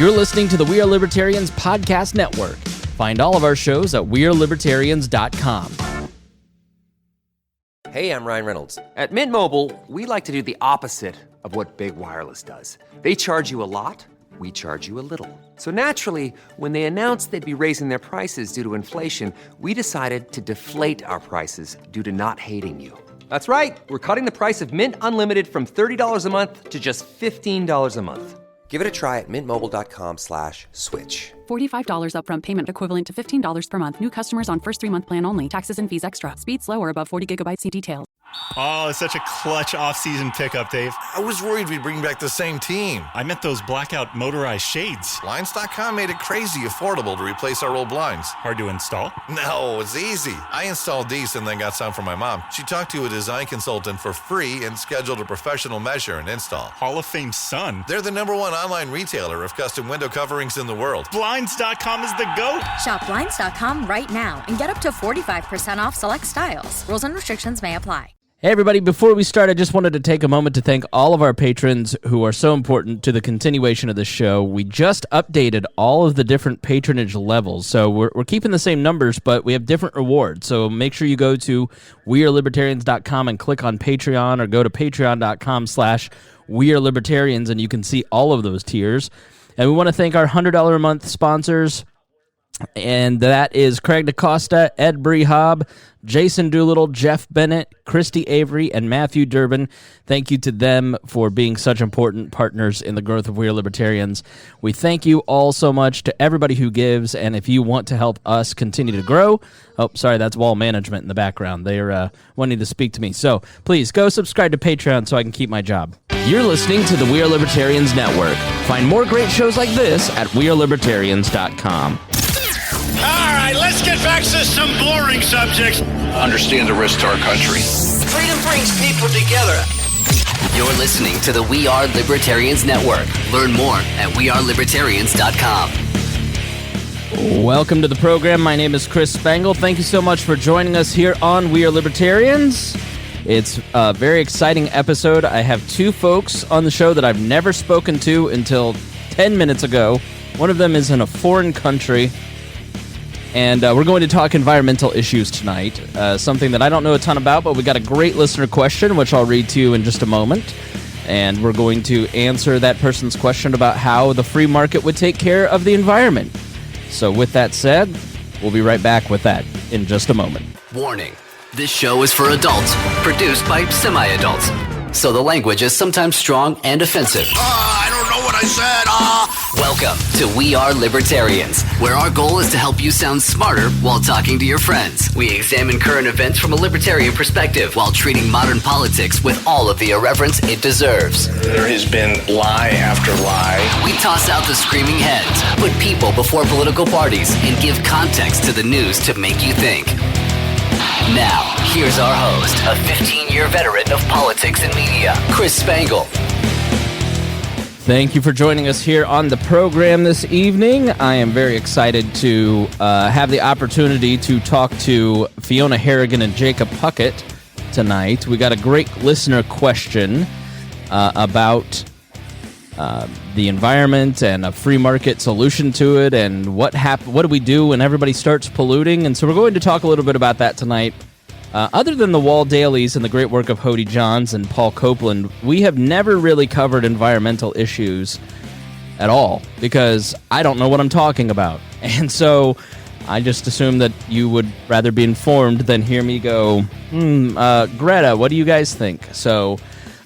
You're listening to the We Are Libertarians podcast network. Find all of our shows at wearelibertarians.com. Hey, I'm Ryan Reynolds. At Mint Mobile, we like to do the opposite of what Big Wireless does. They charge you a lot, we charge you a little. So naturally, when they announced they'd be raising their prices due to inflation, we decided to deflate our prices due to not hating you. That's right. We're cutting the price of Mint Unlimited from $30 a month to just $15 a month. Give it a try at mintmobile.com/switch. $45 upfront payment equivalent to $15 per month. New customers on first 3-month plan only. Taxes and fees extra. Speed slower above 40 gigabytes. See details. Oh, it's such a clutch off-season pickup, Dave. I was worried we'd bring back the same team. I meant those blackout motorized shades. Blinds.com made it crazy affordable to replace our old blinds. Hard to install? No, it's easy. I installed these and then got some for my mom. She talked to a design consultant for free and scheduled a professional measure and install. Hall of Fame son. They're the #1 online retailer of custom window coverings in the world. Blinds.com is the GOAT. Shop Blinds.com right now and get up to 45% off select styles. Rules and restrictions may apply. Hey everybody, before we start, I just wanted to take a moment to thank all of our patrons who are so important to the continuation of the show. We just updated all of the different patronage levels, so we're keeping the same numbers, but we have different rewards. So make sure you go to wearelibertarians.com and click on Patreon, or go to patreon.com/wearelibertarians, and you can see all of those tiers. And we want to thank our $100 a month sponsors, and that is Craig DaCosta, Ed Brehob, Jason Doolittle, Jeff Bennett, Christy Avery, and Matthew Durbin. Thank you to them for being such important partners in the growth of We Are Libertarians. We thank you all so much to everybody who gives, and if you want to help us continue to grow, that's wall management in the background. They're wanting to speak to me. So please go subscribe to Patreon so I can keep my job. You're listening to the We Are Libertarians Network. Find more great shows like this at wearelibertarians.com. All right, let's get back to some boring subjects. Understand the risk to our country. Freedom brings people together. You're listening to the We Are Libertarians Network. Learn more at wearelibertarians.com. Welcome to the program. My name is Chris Spangle. Thank you so much for joining us here on We Are Libertarians. It's a very exciting episode. I have two folks on the show that I've never spoken to until 10 minutes ago. One of them is in a foreign country. And we're going to talk environmental issues tonight, something that I don't know a ton about, but we got a great listener question, which I'll read to you in just a moment. And we're going to answer that person's question about how the free market would take care of the environment. So with that said, we'll be right back with that in just a moment. Warning, this show is for adults, produced by semi-adults. So the language is sometimes strong and offensive. I don't know what I said. Welcome to We Are Libertarians, where our goal is to help you sound smarter while talking to your friends. We examine current events from a libertarian perspective while treating modern politics with all of the irreverence it deserves. There has been lie after lie. We toss out the screaming heads, put people before political parties, and give context to the news to make you think. Now, here's our host, a 15-year veteran of politics and media, Chris Spangle. Thank you for joining us here on the program this evening. I am very excited to have the opportunity to talk to Fiona Harrigan and Jakob Puckett tonight. We got a great listener question about the environment and a free market solution to it, and what do we do when everybody starts polluting. And so we're going to talk a little bit about that tonight. Other than the Wall Dailies and the great work of Hody Johns and Paul Copeland, we have never really covered environmental issues at all, because I don't know what I'm talking about. And so I just assume that you would rather be informed than hear me go, Greta, what do you guys think? So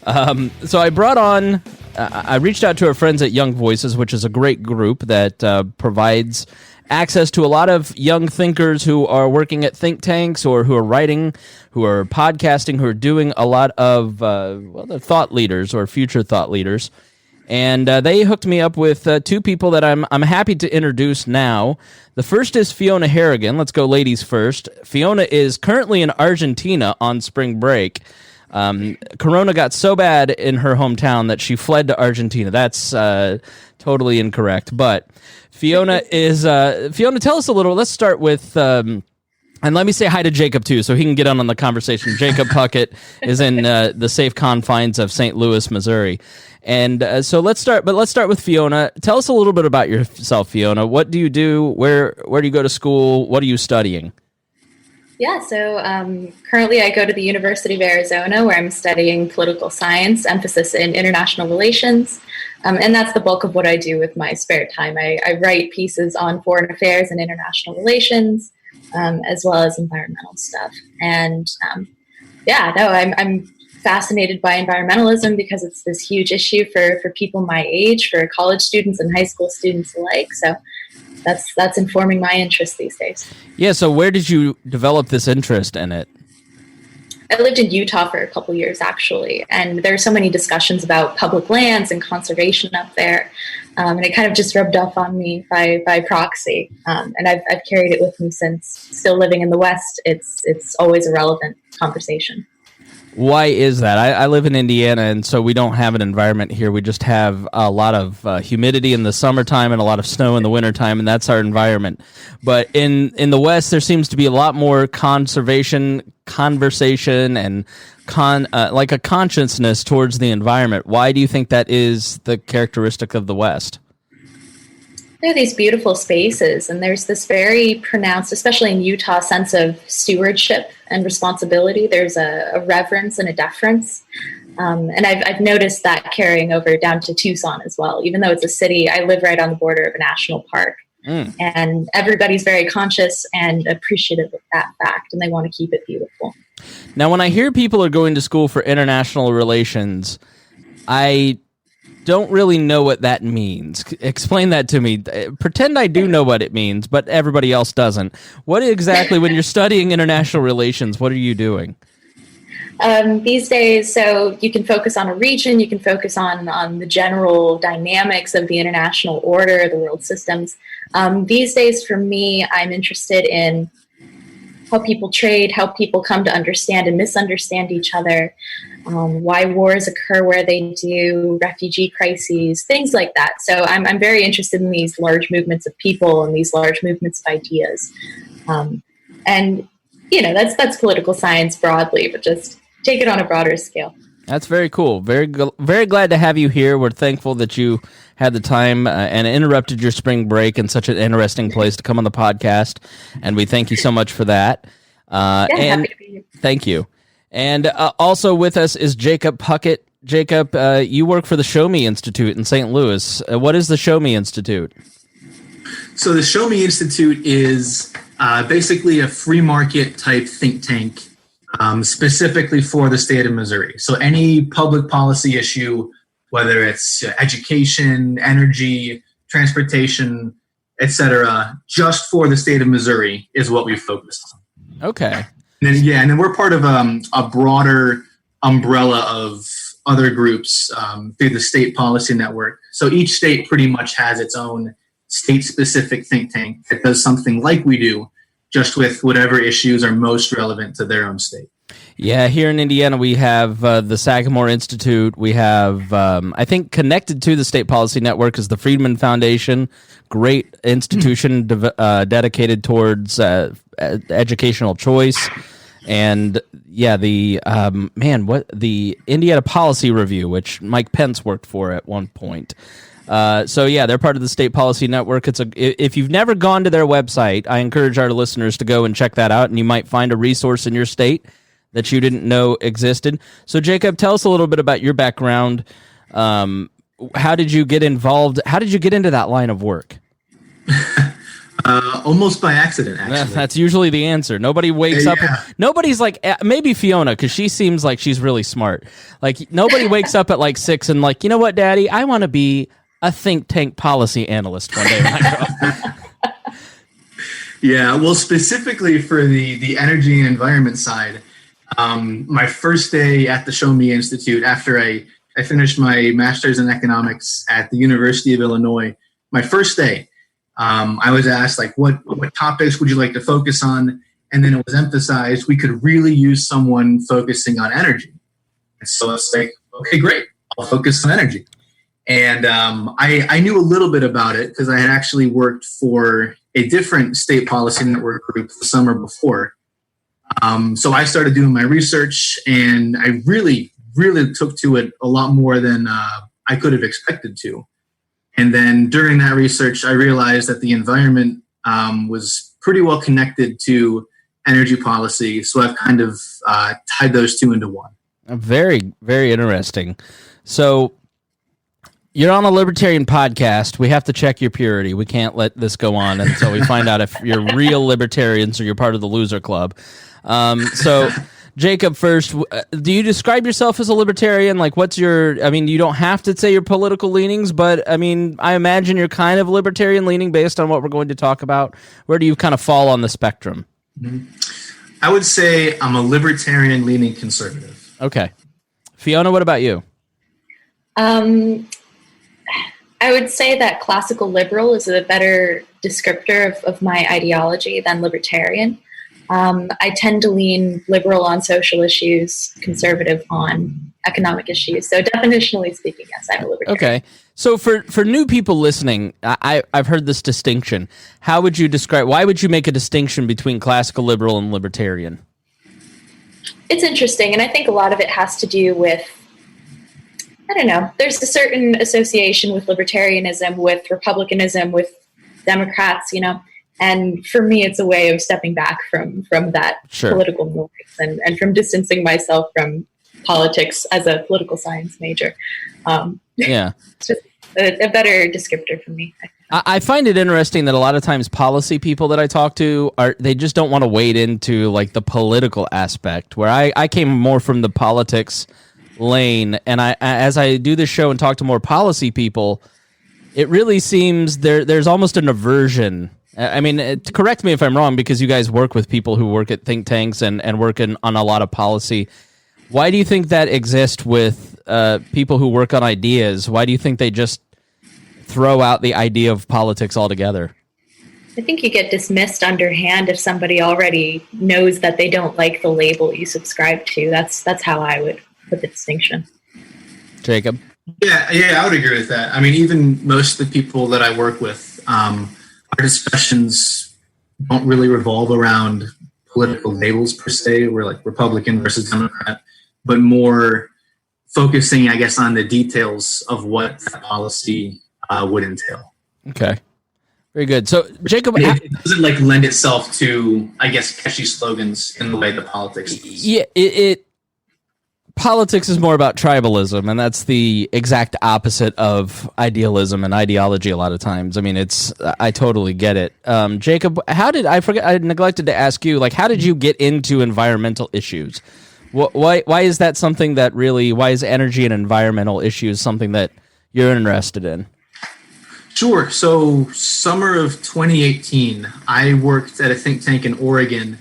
I brought on... I reached out to our friends at Young Voices, which is a great group that provides access to a lot of young thinkers who are working at think tanks, or who are writing, who are podcasting, who are doing a lot of they're thought leaders or future thought leaders. And they hooked me up with two people that I'm happy to introduce now. The first is Fiona Harrigan. Let's go ladies first. Fiona is currently in Argentina on spring break. Corona got so bad in her hometown that she fled to Argentina. That's totally incorrect. But Fiona is... Fiona, tell us a little... Let's start with And let me say hi to Jacob, too, so he can get on the conversation. Jakob Puckett is in the safe confines of St. Louis, Missouri. And so let's start with Fiona. Tell us a little bit about yourself, Fiona. What do you do? Where do you go to school? What are you studying? Yeah, so currently I go to the University of Arizona, where I'm studying political science, emphasis in international relations. And that's the bulk of what I do with my spare time. I write pieces on foreign affairs and international relations, as well as environmental stuff. And I'm fascinated by environmentalism because it's this huge issue for people my age, for college students and high school students alike. So that's informing my interest these days. Yeah, so where did you develop this interest in it? I lived in Utah for a couple years, actually, and there are so many discussions about public lands and conservation up there, and it kind of just rubbed off on me by proxy, and I've carried it with me since. Still living in the West, it's always a relevant conversation. Why is that? I live in Indiana, and so we don't have an environment here. We just have a lot of humidity in the summertime and a lot of snow in the wintertime, and that's our environment. But in the West, there seems to be a lot more conversation, and like a consciousness towards the environment. Why do you think that is the characteristic of the West? There are these beautiful spaces, and there's this very pronounced, especially in Utah, sense of stewardship and responsibility. There's a reverence and a deference. And I've noticed that carrying over down to Tucson as well. Even though it's a city, I live right on the border of a national park. And everybody's very conscious and appreciative of that fact, and they want to keep it beautiful. Now, when I hear people are going to school for international relations, I don't really know what that means. Explain that to me. Pretend I do know what it means, but everybody else doesn't. What exactly, when you're studying international relations, what are you doing? These days, so you can focus on a region, you can focus on the general dynamics of the international order, the world systems. These days, for me, I'm interested in how people trade, how people come to understand and misunderstand each other, why wars occur where they do, refugee crises, things like that. So I'm very interested in these large movements of people and these large movements of ideas. And, that's political science broadly, but just take it on a broader scale. That's very cool. Very glad to have you here. We're thankful that you had the time and interrupted your spring break in such an interesting place to come on the podcast, and we thank you so much for that. Happy to be here. Thank you. And also with us is Jakob Puckett. Jacob, you work for the Show Me Institute in St. Louis. What is the Show Me Institute? So the Show Me Institute is basically a free market type think tank, specifically for the state of Missouri. So any public policy issue, whether it's education, energy, transportation, etc., just for the state of Missouri is what we focus on. Okay. And then we're part of a broader umbrella of other groups through the state policy network. So each state pretty much has its own state-specific think tank that does something like we do, just with whatever issues are most relevant to their own state. Yeah, here in Indiana, we have the Sagamore Institute. We have, I think, connected to the State Policy Network is the Friedman Foundation, great institution dedicated towards educational choice. And yeah, the Indiana Policy Review, which Mike Pence worked for at one point. So yeah, they're part of the State Policy Network. If you've never gone to their website, I encourage our listeners to go and check that out, and you might find a resource in your state that you didn't know existed. So Jacob, tell us a little bit about your background. How did you get involved? How did you get into that line of work? Almost by accident, actually. That's usually the answer. Nobody wakes up. Nobody's like, maybe Fiona, because she seems like she's really smart. Like, nobody wakes up at like 6 and like, you know what, Daddy? I want to be a think tank policy analyst one day when I grow up. Yeah, well, specifically for the energy and environment side, my first day at the Show Me Institute, after I finished my master's in economics at the University of Illinois, my first day, I was asked, like, what topics would you like to focus on? And then it was emphasized we could really use someone focusing on energy. And so it's like, okay, great, I'll focus on energy. And I knew a little bit about it because I had actually worked for a different state policy network group the summer before. So I started doing my research, and I really took to it a lot more than I could have expected to. And then during that research, I realized that the environment was pretty well connected to energy policy. So I've kind of tied those two into one. Very, very interesting. So you're on a libertarian podcast. We have to check your purity. We can't let this go on until we find out if you're real libertarians or you're part of the loser club. So Jakob, first, do you describe yourself as a libertarian? Like, what's your, I mean, you don't have to say your political leanings, but I mean, I imagine you're kind of libertarian leaning based on what we're going to talk about. Where do you kind of fall on the spectrum? Mm-hmm. I would say I'm a libertarian leaning conservative. Okay. Fiona, what about you? I would say that classical liberal is a better descriptor of my ideology than libertarian. I tend to lean liberal on social issues, conservative on economic issues. So definitionally speaking, yes, I'm a libertarian. Okay. So for new people listening, I've heard this distinction. How would you describe, why would you make a distinction between classical liberal and libertarian? It's interesting, and I think a lot of it has to do with, I don't know, there's a certain association with libertarianism, with republicanism, with Democrats, you know, and for me, it's a way of stepping back from that political noise and from distancing myself from politics as a political science major. Yeah. It's just a better descriptor for me. I find it interesting that a lot of times policy people that I talk to they just don't want to wade into like the political aspect, where I came more from the politics lane, and as I do this show and talk to more policy people, it really seems there's almost an aversion. I mean, correct me if I'm wrong, because you guys work with people who work at think tanks and work on a lot of policy. Why do you think that exists with people who work on ideas? Why do you think they just throw out the idea of politics altogether? I think you get dismissed underhand if somebody already knows that they don't like the label you subscribe to. That's how I would put the distinction. Jakob? Yeah, I would agree with that. I mean, even most of the people that I work with, our discussions don't really revolve around political labels per se. We're like Republican versus Democrat, but more focusing, I guess, on the details of what that policy would entail. Okay. Very good. So, Jakob, it doesn't like lend itself to, I guess, catchy slogans in the way the politics does. Yeah, politics is more about tribalism, and that's the exact opposite of idealism and ideology a lot of times. I mean, I totally get it. Jakob, I neglected to ask you, like, how did you get into environmental issues? Why is that something that really, why is energy and environmental issues something that you're interested in? Sure. So summer of 2018, I worked at a think tank in Oregon,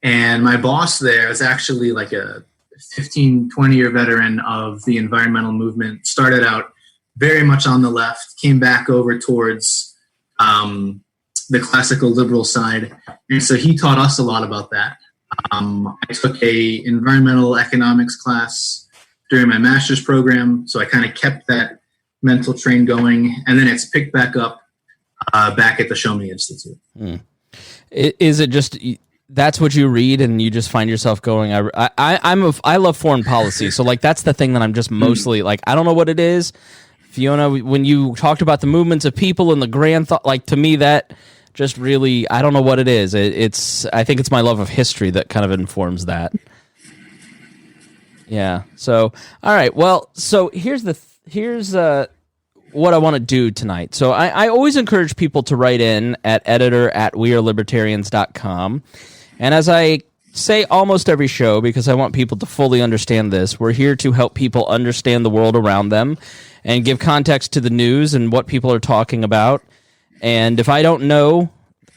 and my boss there is actually like a 15, 20-year veteran of the environmental movement. Started out very much on the left, came back over towards the classical liberal side. And so he taught us a lot about that. I took a environmental economics class during my master's program, so I kind of kept that mental train going, and then it's picked back up back at the Show Me Institute. Is it just that's what you read and you just find yourself going, I love foreign policy, so like that's the thing that I'm just mostly like, I don't know what it is. Fiona, when you talked about the movements of people and the grand thought, like to me that just really, I don't know what it is. I think it's my love of history that kind of informs that. Yeah. So, all right. Well, so here's what I want to do tonight. So I always encourage people to write in at editor@wearelibertarians.com. And as I say almost every show, because I want people to fully understand this, we're here to help people understand the world around them and give context to the news and what people are talking about. And if I don't know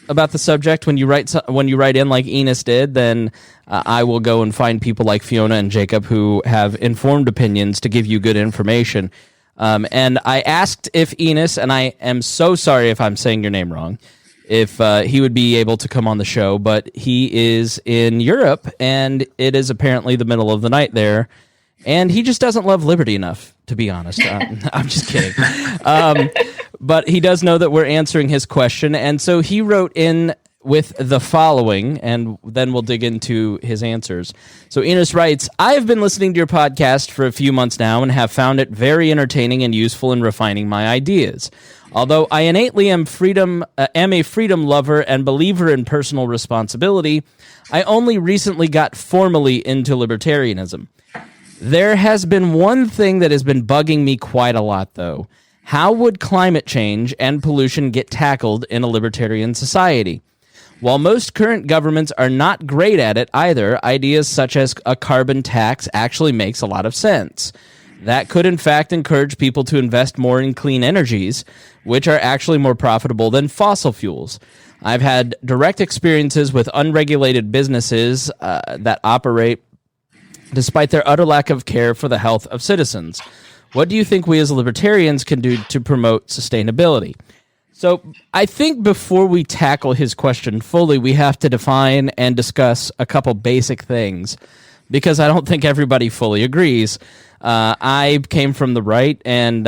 about the subject when you write in like Enis did, then I will go and find people like Fiona and Jakob who have informed opinions to give you good information. And I asked if Enis, and I am so sorry if I'm saying your name wrong, if he would be able to come on the show, but he is in Europe, and it is apparently the middle of the night there, and he just doesn't love liberty enough, to be honest. I'm just kidding. But he does know that we're answering his question, and so he wrote in with the following, and then we'll dig into his answers. So Enis writes, I have been listening to your podcast for a few months now and have found it very entertaining and useful in refining my ideas. Although I innately am a freedom lover and believer in personal responsibility, I only recently got formally into libertarianism. There has been one thing that has been bugging me quite a lot, though. How would climate change and pollution get tackled in a libertarian society? While most current governments are not great at it either, ideas such as a carbon tax actually makes a lot of sense. That could in fact encourage people to invest more in clean energies, which are actually more profitable than fossil fuels. I've had direct experiences with unregulated businesses that operate despite their utter lack of care for the health of citizens. What do you think we as libertarians can do to promote sustainability? So I think before we tackle his question fully, we have to define and discuss a couple basic things, because I don't think everybody fully agrees. I came from the right, and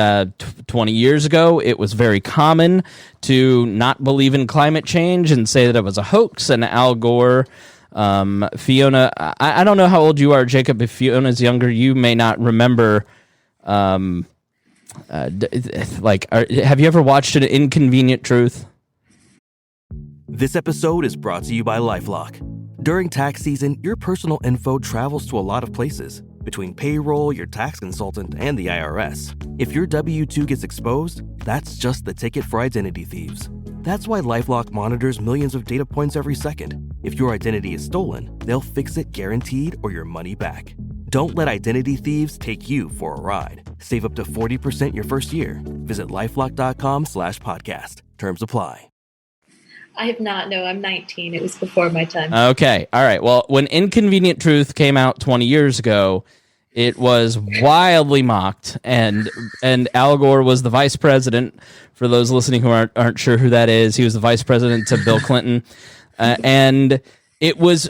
20 years ago, it was very common to not believe in climate change and say that it was a hoax. And Al Gore, Fiona, I don't know how old you are, Jacob. If Fiona's younger, you may not remember. Have you ever watched An Inconvenient Truth? This episode is brought to you by LifeLock. During tax season, your personal info travels to a lot of places. Between payroll, your tax consultant, and the IRS. If your W-2 gets exposed, that's just the ticket for identity thieves. That's why LifeLock monitors millions of data points every second. If your identity is stolen, they'll fix it guaranteed or your money back. Don't let identity thieves take you for a ride. Save up to 40% your first year. Visit LifeLock.com/podcast. Terms apply. I have not. No, I'm 19. It was before my time. Okay. All right. Well, when Inconvenient Truth came out 20 years ago, it was wildly mocked, and Al Gore was the vice president. For those listening who aren't sure who that is, he was the vice president to Bill Clinton. And it was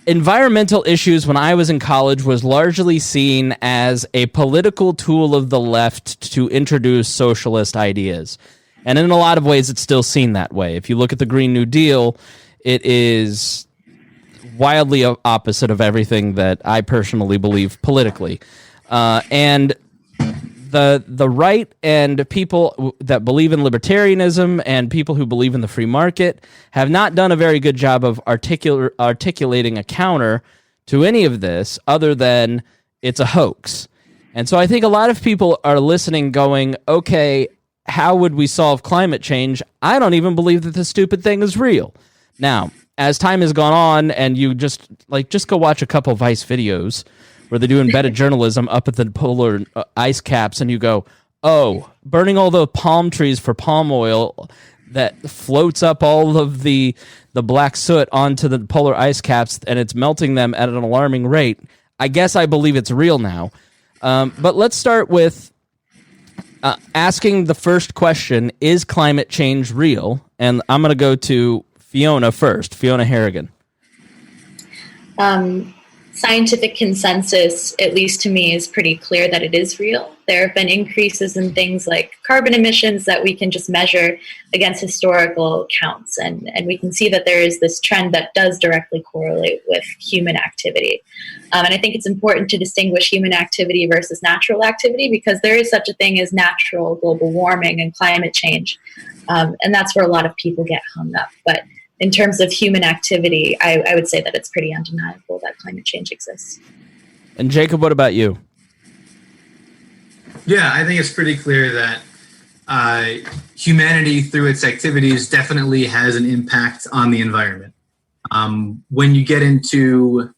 environmental issues when I was in college was largely seen as a political tool of the left to introduce socialist ideas. And in a lot of ways, it's still seen that way. If you look at the Green New Deal, it is wildly opposite of everything that I personally believe politically. And the right and people that believe in libertarianism and people who believe in the free market have not done a very good job of articulating a counter to any of this other than it's a hoax. And so I think a lot of people are listening going, okay, how would we solve climate change? I don't even believe that this stupid thing is real. Now, as time has gone on and you just go watch a couple Vice videos where they do embedded journalism up at the polar ice caps, and you go, oh, burning all the palm trees for palm oil that floats up all of the black soot onto the polar ice caps, and it's melting them at an alarming rate. I guess I believe it's real now. But let's start with asking the first question, is climate change real? And I'm going to go to Fiona first, Fiona Harrigan. Scientific consensus, at least to me, is pretty clear that it is real. There have been increases in things like carbon emissions that we can just measure against historical counts. And we can see that there is this trend that does directly correlate with human activity. And I think it's important to distinguish human activity versus natural activity, because there is such a thing as natural global warming and climate change. And that's where a lot of people get hung up. But in terms of human activity, I would say that it's pretty undeniable that climate change exists. And Jacob, what about you? Yeah, I think it's pretty clear that humanity, through its activities, definitely has an impact on the environment. When you get into,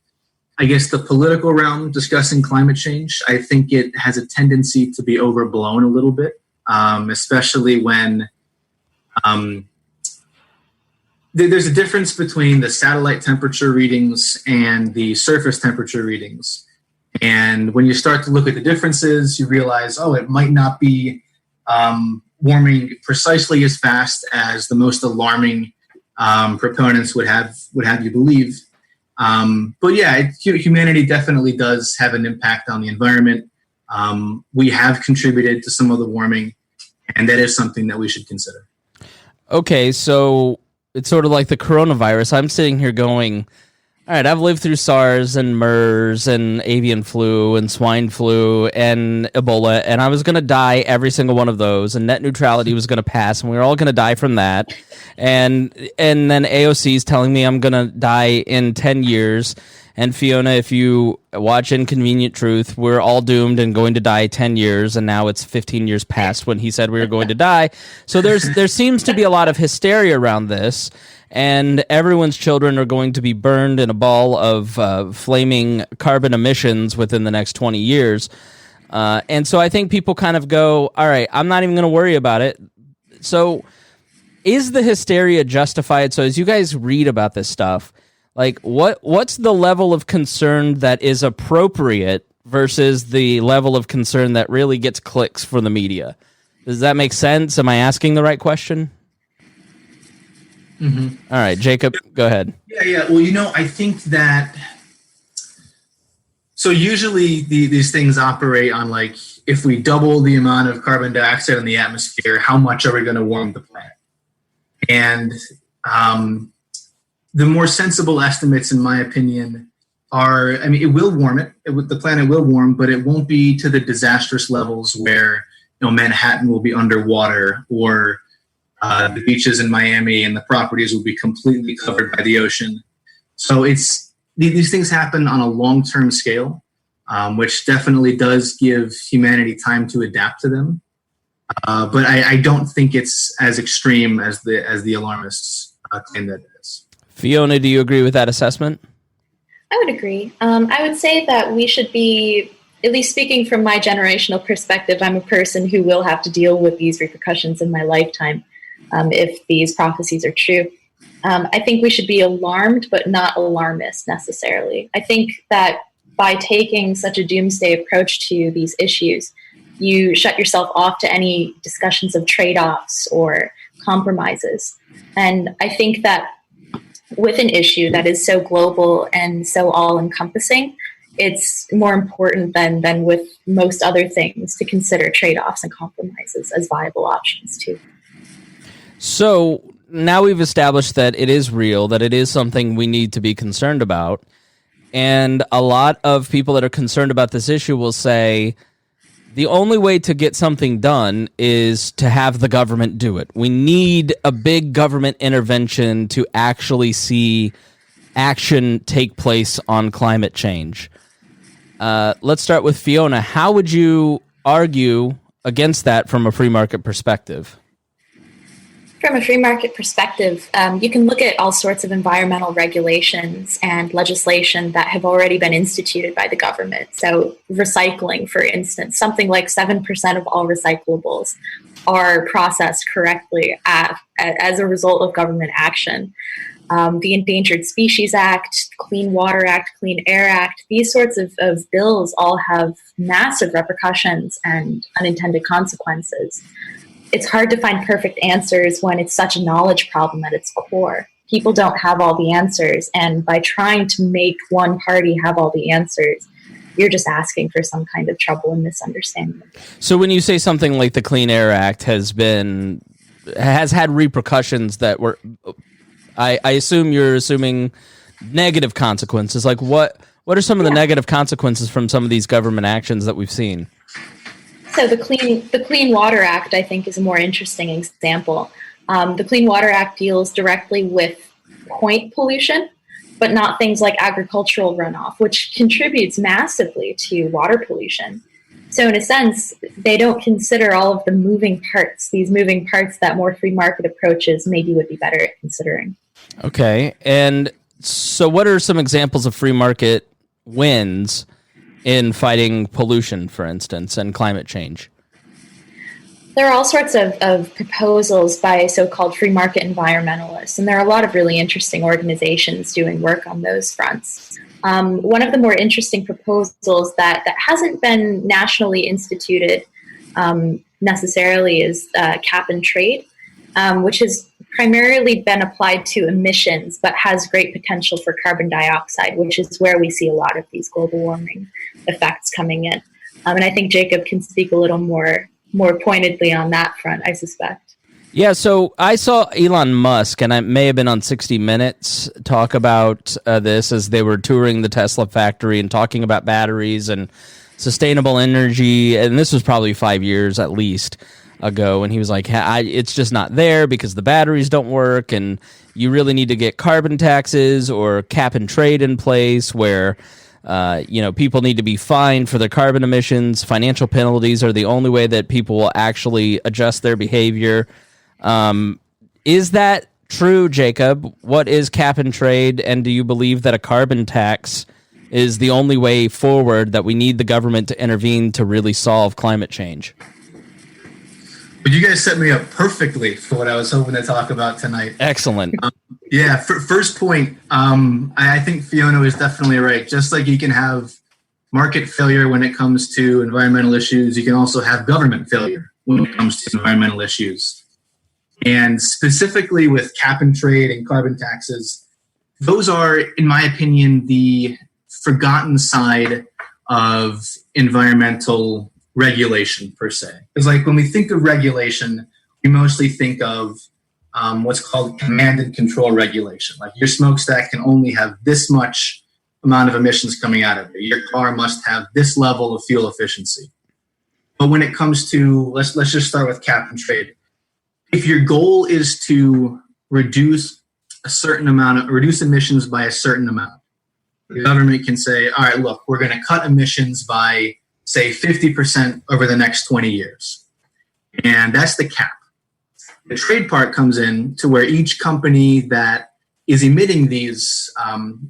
I guess, the political realm discussing climate change, I think it has a tendency to be overblown a little bit, especially when there's a difference between the satellite temperature readings and the surface temperature readings. And when you start to look at the differences, you realize, oh, it might not be warming precisely as fast as the most alarming proponents would have you believe. But yeah, humanity definitely does have an impact on the environment. We have contributed to some of the warming. And that is something that we should consider. Okay, so it's sort of like the coronavirus. I'm sitting here going, all right, I've lived through SARS and MERS and avian flu and swine flu and Ebola, and I was going to die every single one of those, and net neutrality was going to pass, and we were all going to die from that. And then AOC is telling me I'm going to die in 10 years. And Fiona, if you watch Inconvenient Truth, we're all doomed and going to die 10 years, and now it's 15 years past when he said we were going to die. So there seems to be a lot of hysteria around this, and everyone's children are going to be burned in a ball of flaming carbon emissions within the next 20 years. And so I think people kind of go, all right, I'm not even going to worry about it. So is the hysteria justified? So as you guys read about this stuff, like what's the level of concern that is appropriate versus the level of concern that really gets clicks for the media? Does that make sense? Am I asking the right question? Mm-hmm. All right, Jacob, go ahead. Yeah. Well, I think that so usually these things operate on like, if we double the amount of carbon dioxide in the atmosphere, how much are we going to warm the planet? And the more sensible estimates, in my opinion, are, it will warm it. The planet will warm, but it won't be to the disastrous levels where, Manhattan will be underwater, or the beaches in Miami and the properties will be completely covered by the ocean. So these things happen on a long-term scale, which definitely does give humanity time to adapt to them. But I don't think it's as extreme as the alarmists claim that it is. Fiona, do you agree with that assessment? I would agree. I would say that we should be, at least speaking from my generational perspective, I'm a person who will have to deal with these repercussions in my lifetime if these prophecies are true. I think we should be alarmed, but not alarmist necessarily. I think that by taking such a doomsday approach to these issues, you shut yourself off to any discussions of trade-offs or compromises. And I think that with an issue that is so global and so all-encompassing, it's more important than with most other things to consider trade-offs and compromises as viable options too. So now we've established that it is real, that it is something we need to be concerned about. And a lot of people that are concerned about this issue will say the only way to get something done is to have the government do it. We need a big government intervention to actually see action take place on climate change. Let's start with Fiona. How would you argue against that from a free market perspective? From a free market perspective, you can look at all sorts of environmental regulations and legislation that have already been instituted by the government. So recycling, for instance, something like 7% of all recyclables are processed correctly as a result of government action. The Endangered Species Act, Clean Water Act, Clean Air Act, these sorts of bills all have massive repercussions and unintended consequences. It's hard to find perfect answers when it's such a knowledge problem at its core. People don't have all the answers, and by trying to make one party have all the answers, you're just asking for some kind of trouble and misunderstanding. So when you say something like the Clean Air Act has had repercussions that were, I assume you're assuming negative consequences. Like what are some of the negative consequences from some of these government actions that we've seen? So the Clean Water Act, I think, is a more interesting example. The Clean Water Act deals directly with point pollution, but not things like agricultural runoff, which contributes massively to water pollution. So in a sense, they don't consider all of the moving parts, these moving parts that more free market approaches maybe would be better at considering. Okay. And so what are some examples of free market wins in fighting pollution, for instance, and climate change? There are all sorts of proposals by so-called free market environmentalists, and there are a lot of really interesting organizations doing work on those fronts. One of the more interesting proposals that hasn't been nationally instituted necessarily is cap and trade, which has primarily been applied to emissions, but has great potential for carbon dioxide, which is where we see a lot of these global warming effects coming in. And I think Jacob can speak a little more more pointedly on that front, I suspect. Yeah, so I saw Elon Musk, and I may have been on 60 Minutes, talk about this as they were touring the Tesla factory and talking about batteries and sustainable energy. And this was probably 5 years at least ago. And he was like, it's just not there because the batteries don't work. And you really need to get carbon taxes or cap and trade in place where people need to be fined for their carbon emissions. Financial penalties are the only way that people will actually adjust their behavior. Is that true, Jacob? What is cap and trade, and do you believe that a carbon tax is the only way forward, that we need the government to intervene to really solve climate change? But you guys set me up perfectly for what I was hoping to talk about tonight. Excellent. First point, I think Fiona is definitely right. Just like you can have market failure when it comes to environmental issues, you can also have government failure when it comes to environmental issues. And specifically with cap and trade and carbon taxes, those are, in my opinion, the forgotten side of environmental regulation per se. Because like when we think of regulation, we mostly think of what's called command and control regulation. Like your smokestack can only have this much amount of emissions coming out of it. Your car must have this level of fuel efficiency. But when it comes to, let's just start with cap and trade. If your goal is to reduce emissions by a certain amount, the government can say, all right, look, we're going to cut emissions by, say, 50% over the next 20 years. And that's the cap. The trade part comes in to where each company that is emitting these,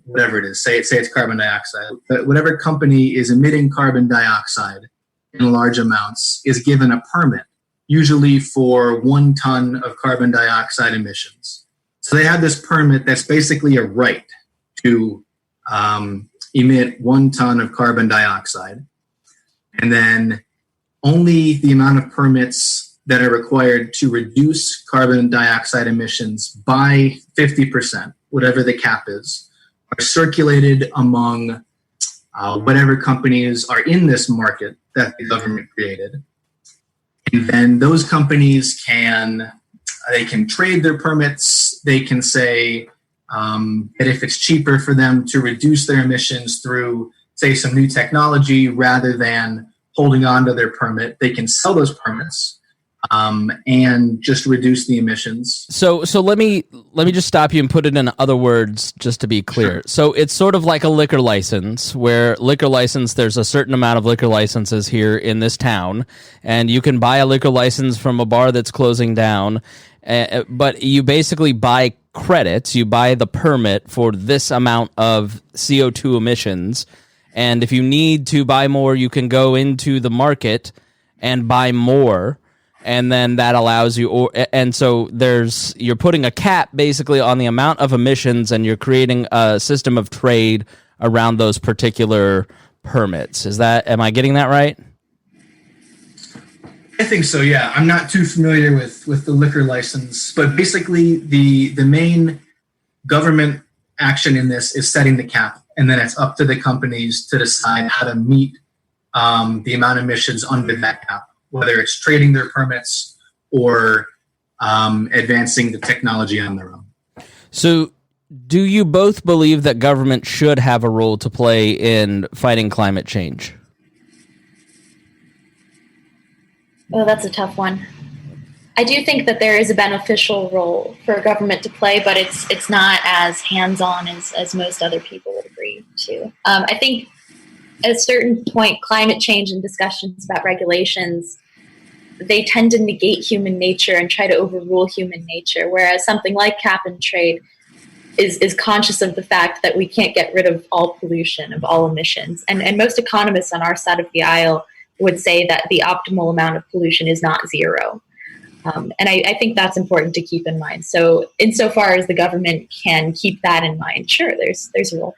whatever it is, say it's carbon dioxide, but whatever company is emitting carbon dioxide in large amounts is given a permit, usually for 1 ton of carbon dioxide emissions. So they have this permit that's basically a right to emit 1 ton of carbon dioxide. And then only the amount of permits that are required to reduce carbon dioxide emissions by 50%, whatever the cap is, are circulated among whatever companies are in this market that the government created. And then those companies can trade their permits. They can say that if it's cheaper for them to reduce their emissions through, say, some new technology rather than holding on to their permit, they can sell those permits and just reduce the emissions. So let me just stop you and put it in other words, just to be clear. Sure. So it's sort of like a liquor license, where there's a certain amount of liquor licenses here in this town, and you can buy a liquor license from a bar that's closing down, but you basically buy credits. You buy the permit for this amount of CO2 emissions, and if you need to buy more, you can go into the market and buy more. And then that allows you, so you're putting a cap basically on the amount of emissions, and you're creating a system of trade around those particular permits. Am I getting that right? I think so, yeah. I'm not too familiar with the liquor license, but basically the main government action in this is setting the cap, and then it's up to the companies to decide how to meet the amount of emissions under that cap, whether it's trading their permits or advancing the technology on their own. So do you both believe that government should have a role to play in fighting climate change? Well, that's a tough one. I do think that there is a beneficial role for government to play, but it's not as hands-on as most other people would agree to. I think at a certain point, climate change and discussions about regulations, they tend to negate human nature and try to overrule human nature, whereas something like cap and trade is conscious of the fact that we can't get rid of all pollution, of all emissions. And most economists on our side of the aisle would say that the optimal amount of pollution is not zero. And I think that's important to keep in mind. So insofar as the government can keep that in mind, sure, there's a role.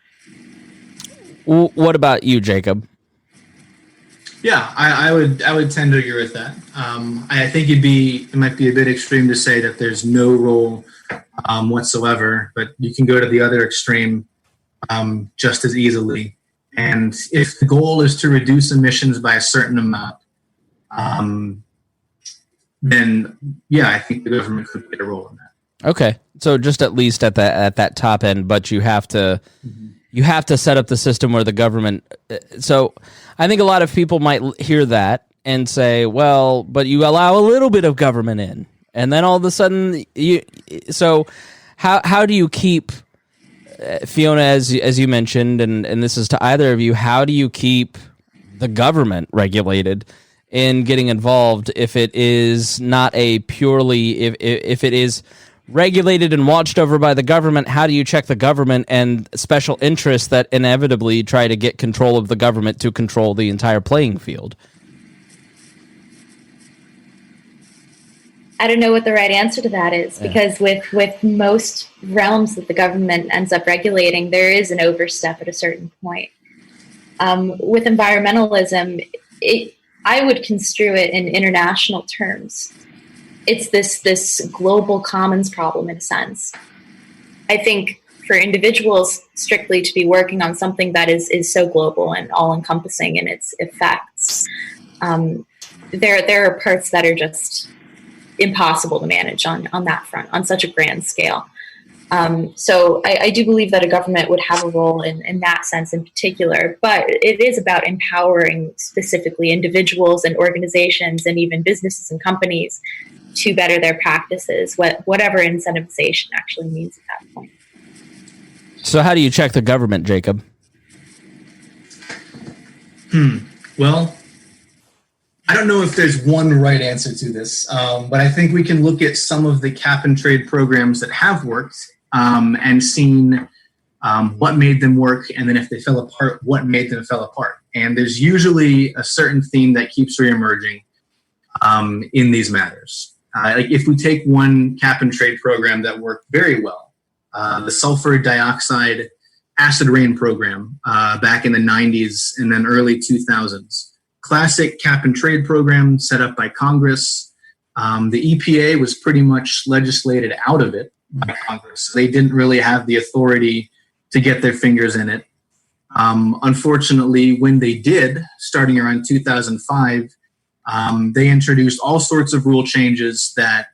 What about you, Jacob? Yeah, I would tend to agree with that. I think it might be a bit extreme to say that there's no role whatsoever, but you can go to the other extreme just as easily. And if the goal is to reduce emissions by a certain amount, then yeah, I think the government could play a role in that. Okay, so just at least at that top end, but you have to set up the system where the government. So I think a lot of people might hear that and say, well, but you allow a little bit of government in, and then all of a sudden So how do you keep, Fiona, as you mentioned, and this is to either of you, how do you keep the government regulated in getting involved if it is not a purely, if it is regulated and watched over by the government? How do you check the government and special interests that inevitably try to get control of the government to control the entire playing field? I don't know what the right answer to that is, because with most realms that the government ends up regulating, there is an overstep at a certain point. With environmentalism, I would construe it in international terms. It's this global commons problem in a sense. I think for individuals strictly to be working on something that is so global and all-encompassing in its effects, there are parts that are just impossible to manage on that front, on such a grand scale. So I do believe that a government would have a role in that sense in particular, but it is about empowering specifically individuals and organizations and even businesses and companies to better their practices, whatever incentivization actually means at that point. So how do you check the government, Jacob? Well, I don't know if there's one right answer to this, but I think we can look at some of the cap and trade programs that have worked and seen what made them work, and then if they fell apart, what made them fall apart. And there's usually a certain theme that keeps reemerging in these matters. Like if we take one cap and trade program that worked very well, the sulfur dioxide acid rain program back in the 90s and then early 2000s. Classic cap and trade program set up by Congress. The EPA was pretty much legislated out of it by Congress. They didn't really have the authority to get their fingers in it. Unfortunately, when they did, starting around 2005, they introduced all sorts of rule changes that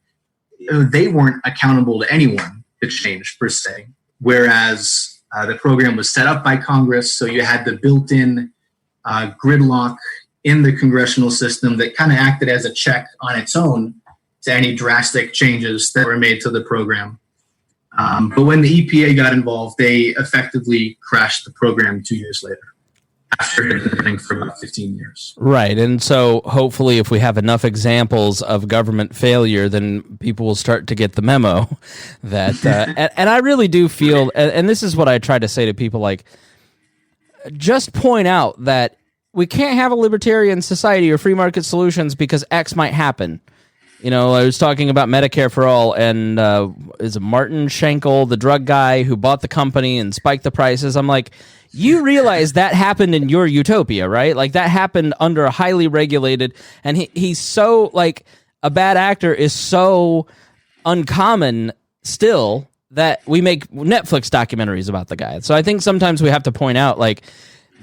they weren't accountable to anyone to change per se. Whereas the program was set up by Congress, so you had the built-in gridlock in the congressional system that kind of acted as a check on its own to any drastic changes that were made to the program. But when the EPA got involved, they effectively crashed the program 2 years later, after it had been running for about 15 years. Right, and so hopefully if we have enough examples of government failure, then people will start to get the memo that, and I really do feel, and this is what I try to say to people, like, just point out that we can't have a libertarian society or free market solutions because X might happen. You know, I was talking about Medicare for all, and is it Martin Schenkel, the drug guy who bought the company and spiked the prices? I'm like, you realize that happened in your utopia, right? Like, that happened under a highly regulated, and he's so, like, a bad actor is so uncommon still that we make Netflix documentaries about the guy. So I think sometimes we have to point out, like,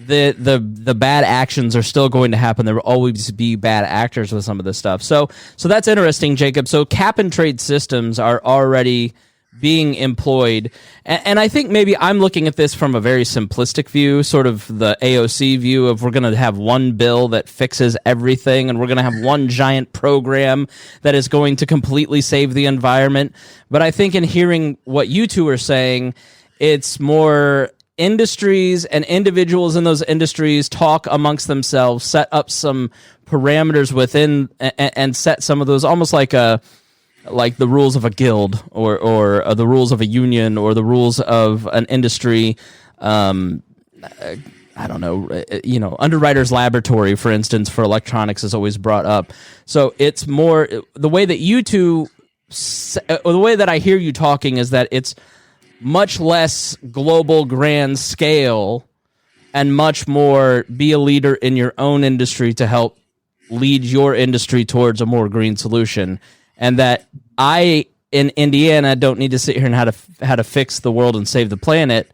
the bad actions are still going to happen. There will always be bad actors with some of this stuff. So that's interesting, Jacob. So cap and trade systems are already being employed. And I think maybe I'm looking at this from a very simplistic view, sort of the AOC view of we're going to have one bill that fixes everything and we're going to have one giant program that is going to completely save the environment. But I think in hearing what you two are saying, it's more industries and individuals in those industries talk amongst themselves, set up some parameters within and set some of those, almost like the rules of a guild or the rules of a union or the rules of an industry. I don't know, Underwriters Laboratory, for instance, for electronics is always brought up. So it's more the way that you two, or the way that I hear you talking is that it's much less global grand scale and much more be a leader in your own industry to help lead your industry towards a more green solution. And that I, in Indiana, don't need to sit here and how to fix the world and save the planet.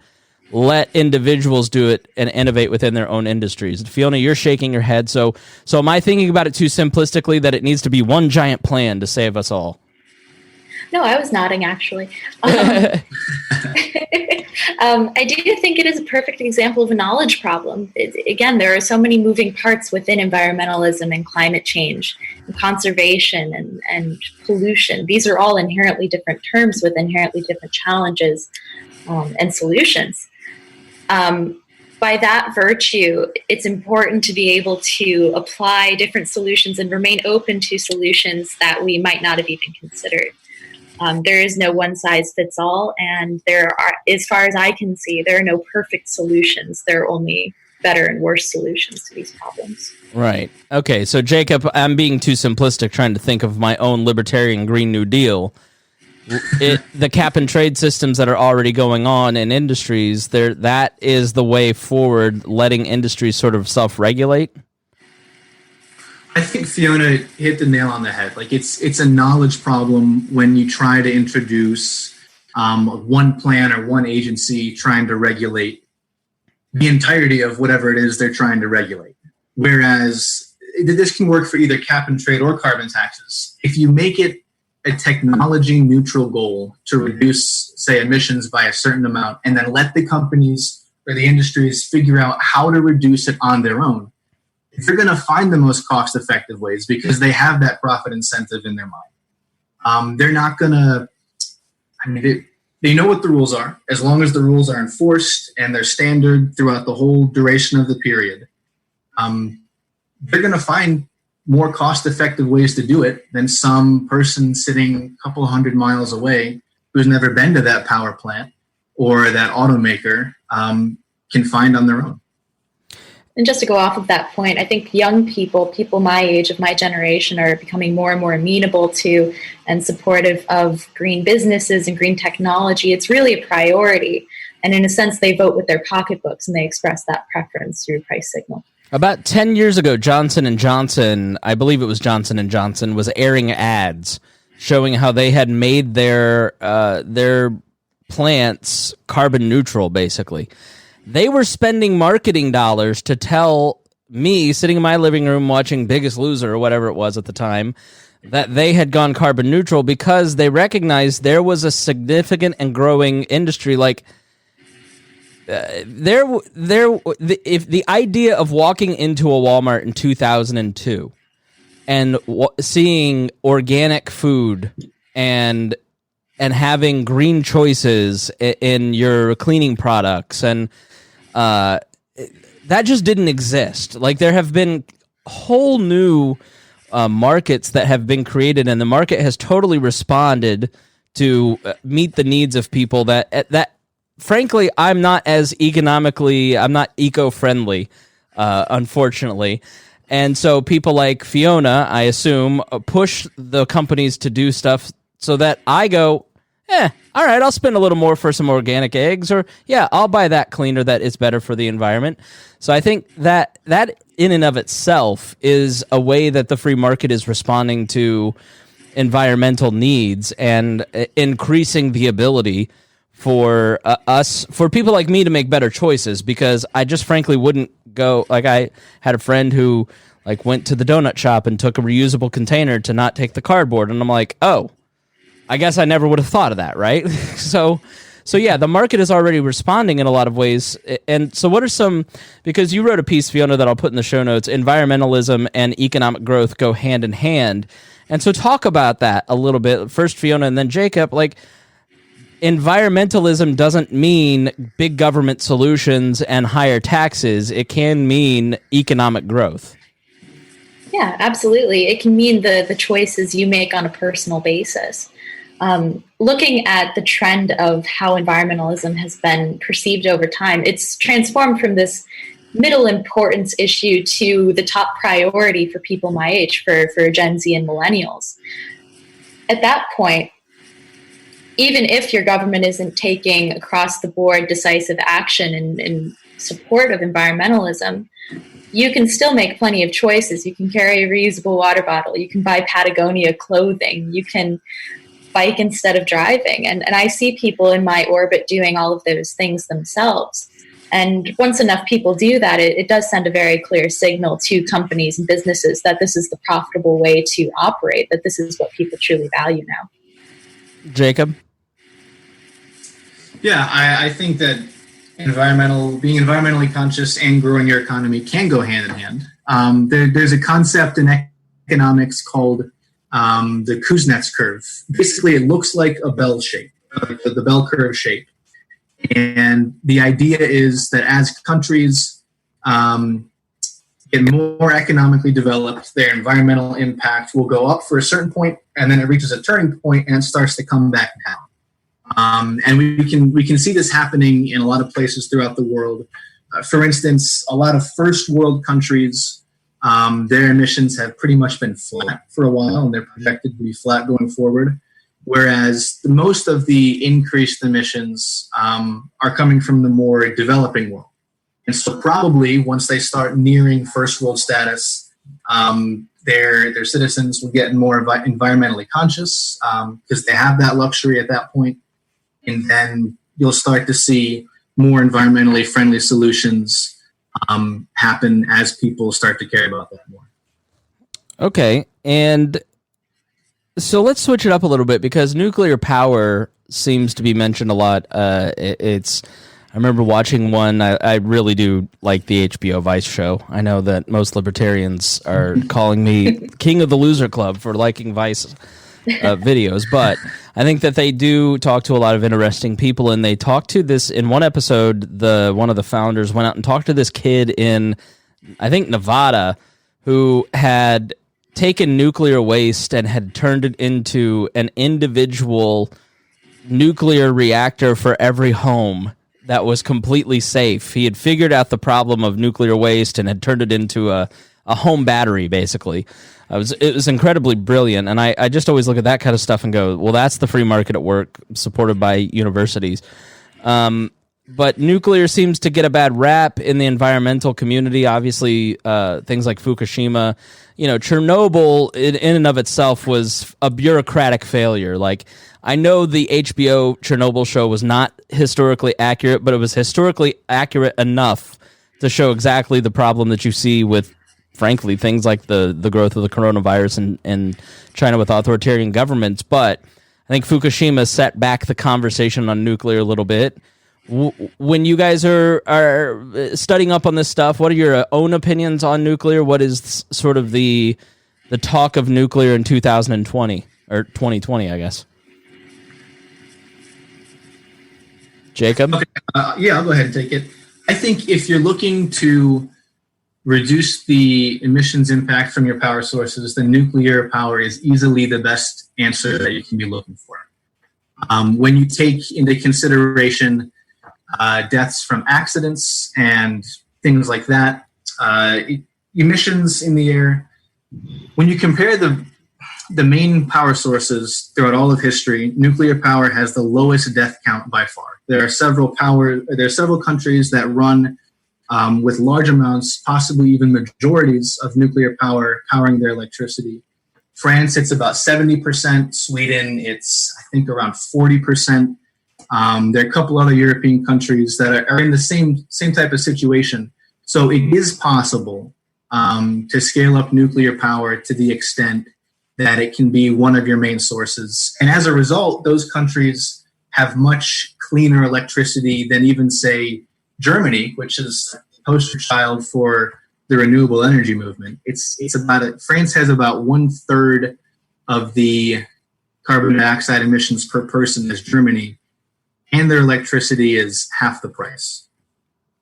let individuals do it and innovate within their own industries. Fiona, you're shaking your head. So am I thinking about it too simplistically that it needs to be one giant plan to save us all? No, I was nodding, actually. I do think it is a perfect example of a knowledge problem. Again, there are so many moving parts within environmentalism and climate change, and conservation and pollution. These are all inherently different terms with inherently different challenges and solutions. By that virtue, it's important to be able to apply different solutions and remain open to solutions that we might not have even considered. There is no one size fits all, and there are, as far as I can see, there are no perfect solutions. There are only better and worse solutions to these problems. Right. Okay, so Jacob, I'm being too simplistic trying to think of my own libertarian Green New Deal. The cap and trade systems that are already going on in industries, that is the way forward, letting industries sort of self-regulate? I think Fiona hit the nail on the head. Like it's a knowledge problem when you try to introduce one plan or one agency trying to regulate the entirety of whatever it is they're trying to regulate. Whereas this can work for either cap and trade or carbon taxes. If you make it a technology neutral goal to reduce, say, emissions by a certain amount, and then let the companies or the industries figure out how to reduce it on their own, they're going to find the most cost-effective ways because they have that profit incentive in their mind. They're not going to, they know what the rules are. As long as the rules are enforced and they're standard throughout the whole duration of the period, they're going to find more cost-effective ways to do it than some person sitting a couple hundred miles away who's never been to that power plant or that automaker can find on their own. And just to go off of that point, I think young people my age, of my generation, are becoming more and more amenable to and supportive of green businesses and green technology. It's really a priority. And in a sense, they vote with their pocketbooks and they express that preference through price signal. About 10 years ago, Johnson & Johnson, I believe it was Johnson & Johnson, was airing ads showing how they had made their plants carbon neutral, basically. They were spending marketing dollars to tell me, sitting in my living room watching Biggest Loser or whatever it was at the time, that they had gone carbon neutral because they recognized there was a significant and growing industry. Like if the idea of walking into a Walmart in 2002 and seeing organic food and having green choices in your cleaning products and that just didn't exist. Like there have been whole new markets that have been created, and the market has totally responded to meet the needs of people that frankly, I'm not eco-friendly, unfortunately. And so people like Fiona, I assume, push the companies to do stuff so that I go, all right, I'll spend a little more for some organic eggs, or I'll buy that cleaner that is better for the environment. So I think that in and of itself is a way that the free market is responding to environmental needs and increasing the ability for for people like me to make better choices, because I just frankly wouldn't go. Like I had a friend who went to the donut shop and took a reusable container to not take the cardboard, and I'm like, oh, I guess I never would have thought of that, right? So yeah, the market is already responding in a lot of ways. And so what are some, because you wrote a piece, Fiona, that I'll put in the show notes, environmentalism and economic growth go hand in hand. And so talk about that a little bit. First Fiona and then Jacob. Environmentalism doesn't mean big government solutions and higher taxes. It can mean economic growth. Yeah, absolutely. It can mean the choices you make on a personal basis. Looking at the trend of how environmentalism has been perceived over time, it's transformed from this middle importance issue to the top priority for people my age, for Gen Z and millennials. At that point, even if your government isn't taking across the board decisive action in support of environmentalism, you can still make plenty of choices. You can carry a reusable water bottle. You can buy Patagonia clothing. You can bike instead of driving. And I see people in my orbit doing all of those things themselves. And once enough people do that, it does send a very clear signal to companies and businesses that this is the profitable way to operate, that this is what people truly value now. Jacob? Yeah, I think that being environmentally conscious and growing your economy can go hand in hand. There's a concept in economics called the Kuznets curve. Basically, it looks like a bell shape, the bell curve shape. And the idea is that as countries get more economically developed, their environmental impact will go up for a certain point, and then it reaches a turning point and it starts to come back down. And we can see this happening in a lot of places throughout the world. For instance, a lot of first world countries, their emissions have pretty much been flat for a while, and they're projected to be flat going forward. Whereas most of the increased emissions are coming from the more developing world. And so probably once they start nearing first world status, their citizens will get more environmentally conscious because they have that luxury at that point. And then you'll start to see more environmentally friendly solutions happen as people start to care about that more. Okay, and so let's switch it up a little bit because nuclear power seems to be mentioned a lot. I remember watching one. I really do like the HBO Vice show. I know that most libertarians are calling me king of the loser club for liking Vice videos, but I think that they do talk to a lot of interesting people, and they talked to this in one episode. One of the founders went out and talked to this kid in, I think, Nevada, who had taken nuclear waste and had turned it into an individual nuclear reactor for every home that was completely safe. He had figured out the problem of nuclear waste and had turned it into a home battery, basically. It was incredibly brilliant, and I just always look at that kind of stuff and go, well, that's the free market at work, supported by universities. But nuclear seems to get a bad rap in the environmental community. Obviously, things like Fukushima, Chernobyl in and of itself was a bureaucratic failure. Like, I know the HBO Chernobyl show was not historically accurate, but it was historically accurate enough to show exactly the problem that you see with, frankly, things like the growth of the coronavirus in China with authoritarian governments. But I think Fukushima set back the conversation on nuclear a little bit. When you guys are studying up on this stuff, what are your own opinions on nuclear? What is sort of the talk of nuclear in 2020 or 2020, I guess? Jacob? Okay, yeah, I'll go ahead and take it. I think if you're looking to reduce the emissions impact from your power sources, then nuclear power is easily the best answer that you can be looking for. When you take into consideration deaths from accidents and things like that, emissions in the air, when you compare the main power sources throughout all of history, nuclear power has the lowest death count by far. There are several countries that run with large amounts, possibly even majorities of nuclear power powering their electricity. France, it's about 70%. Sweden, it's, I think, around 40%. There are a couple other European countries that are in the same type of situation. So it is possible to scale up nuclear power to the extent that it can be one of your main sources. And as a result, those countries have much cleaner electricity than even, say, Germany, which is a poster child for the renewable energy movement. France has about 1/3 of the carbon dioxide emissions per person as Germany, and their electricity is half the price.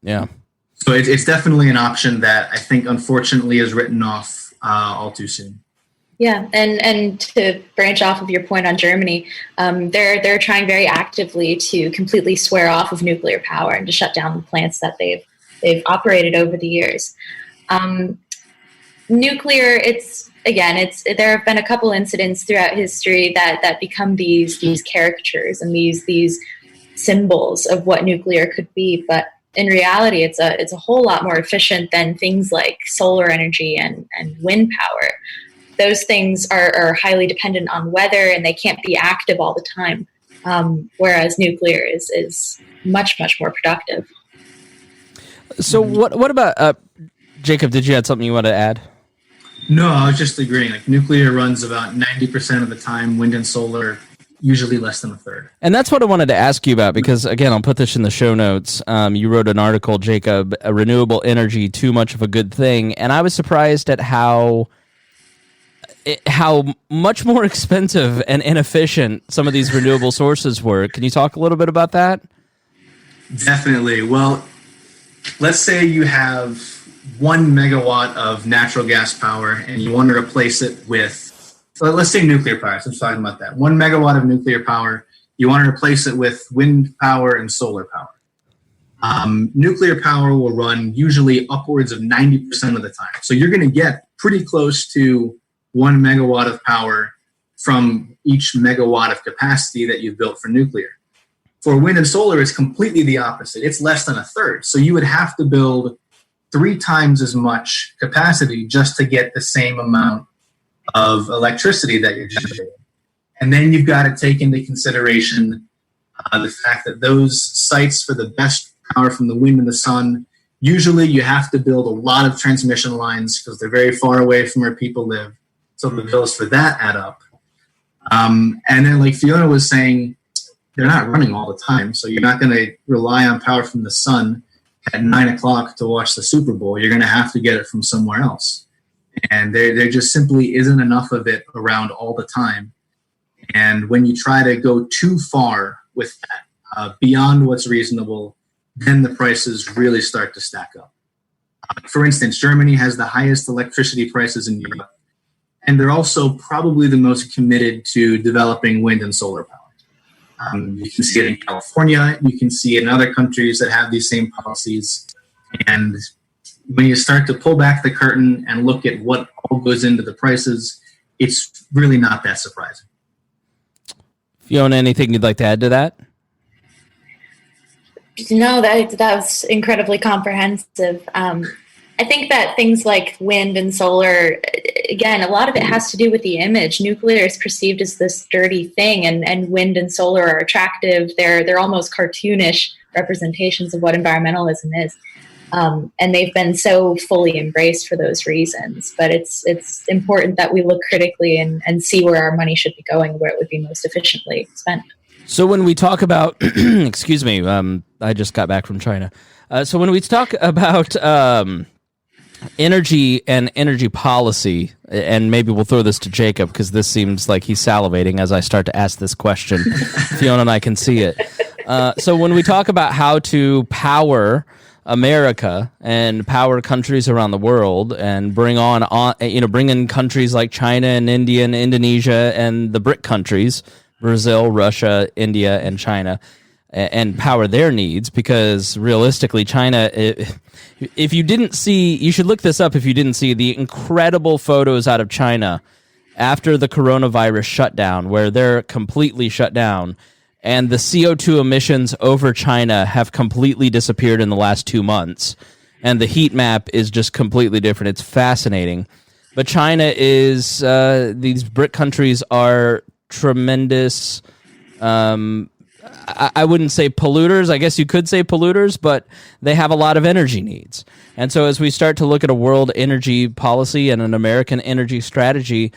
Yeah. So it's definitely an option that I think, unfortunately, is written off all too soon. Yeah, and to branch off of your point on Germany, they're trying very actively to completely swear off of nuclear power and to shut down the plants that they've operated over the years. Nuclear, there have been a couple incidents throughout history that become these caricatures and these symbols of what nuclear could be, but in reality, it's a whole lot more efficient than things like solar energy and wind power. those things are highly dependent on weather, and they can't be active all the time. Whereas nuclear is much, much more productive. So what about, Jacob, did you have something you want to add? No, I was just agreeing. Like, nuclear runs about 90% of the time, wind and solar usually less than a third. And that's what I wanted to ask you about, because, again, I'll put this in the show notes. You wrote an article, Jacob, Renewable Energy, Too Much of a Good Thing, and I was surprised at how much more expensive and inefficient some of these renewable sources were. Can you talk a little bit about that? Definitely. Well, let's say you have 1 megawatt of natural gas power and you want to replace it with, so let's say nuclear power. So I'm talking about that. 1 megawatt of nuclear power, you want to replace it with wind power and solar power. Nuclear power will run usually upwards of 90% of the time. So you're going to get pretty close to 1 megawatt of power from each megawatt of capacity that you've built for nuclear. For wind and solar, it's completely the opposite. It's less than a third. So you would have to build 3 times as much capacity just to get the same amount of electricity that you're generating. And then you've got to take into consideration the fact that those sites for the best power from the wind and the sun, usually you have to build a lot of transmission lines because they're very far away from where people live. So the bills for that add up. And then, like Fiona was saying, they're not running all the time. So you're not going to rely on power from the sun at 9 o'clock to watch the Super Bowl. You're going to have to get it from somewhere else. And there just simply isn't enough of it around all the time. And when you try to go too far with that, beyond what's reasonable, then the prices really start to stack up. For instance, Germany has the highest electricity prices in Europe. And they're also probably the most committed to developing wind and solar power. You can see it in California. You can see it in other countries that have these same policies. And when you start to pull back the curtain and look at what all goes into the prices, it's really not that surprising. Fiona, anything you'd like to add to that? No, that was incredibly comprehensive. I think that things like wind and solar, again, a lot of it has to do with the image. Nuclear is perceived as this dirty thing, and wind and solar are attractive. They're almost cartoonish representations of what environmentalism is. And they've been so fully embraced for those reasons. But it's important that we look critically and see where our money should be going, where it would be most efficiently spent. So when we talk about, excuse me, I just got back from China. So when we talk about energy and energy policy, and maybe we'll throw this to Jacob because this seems like he's salivating as I start to ask this question. Fiona and I can see it. So when we talk about how to power America and power countries around the world and bring in countries like China and India and Indonesia and the BRIC countries, Brazil, Russia, India, and China, and power their needs, because realistically, China, if you didn't see, you should look this up if you didn't see the incredible photos out of China after the coronavirus shutdown, where they're completely shut down, and the CO2 emissions over China have completely disappeared in the last 2 months, and the heat map is just completely different. It's fascinating. But China is, these BRIC countries are tremendous, I wouldn't say polluters. I guess you could say polluters, but they have a lot of energy needs. And so as we start to look at a world energy policy and an American energy strategy,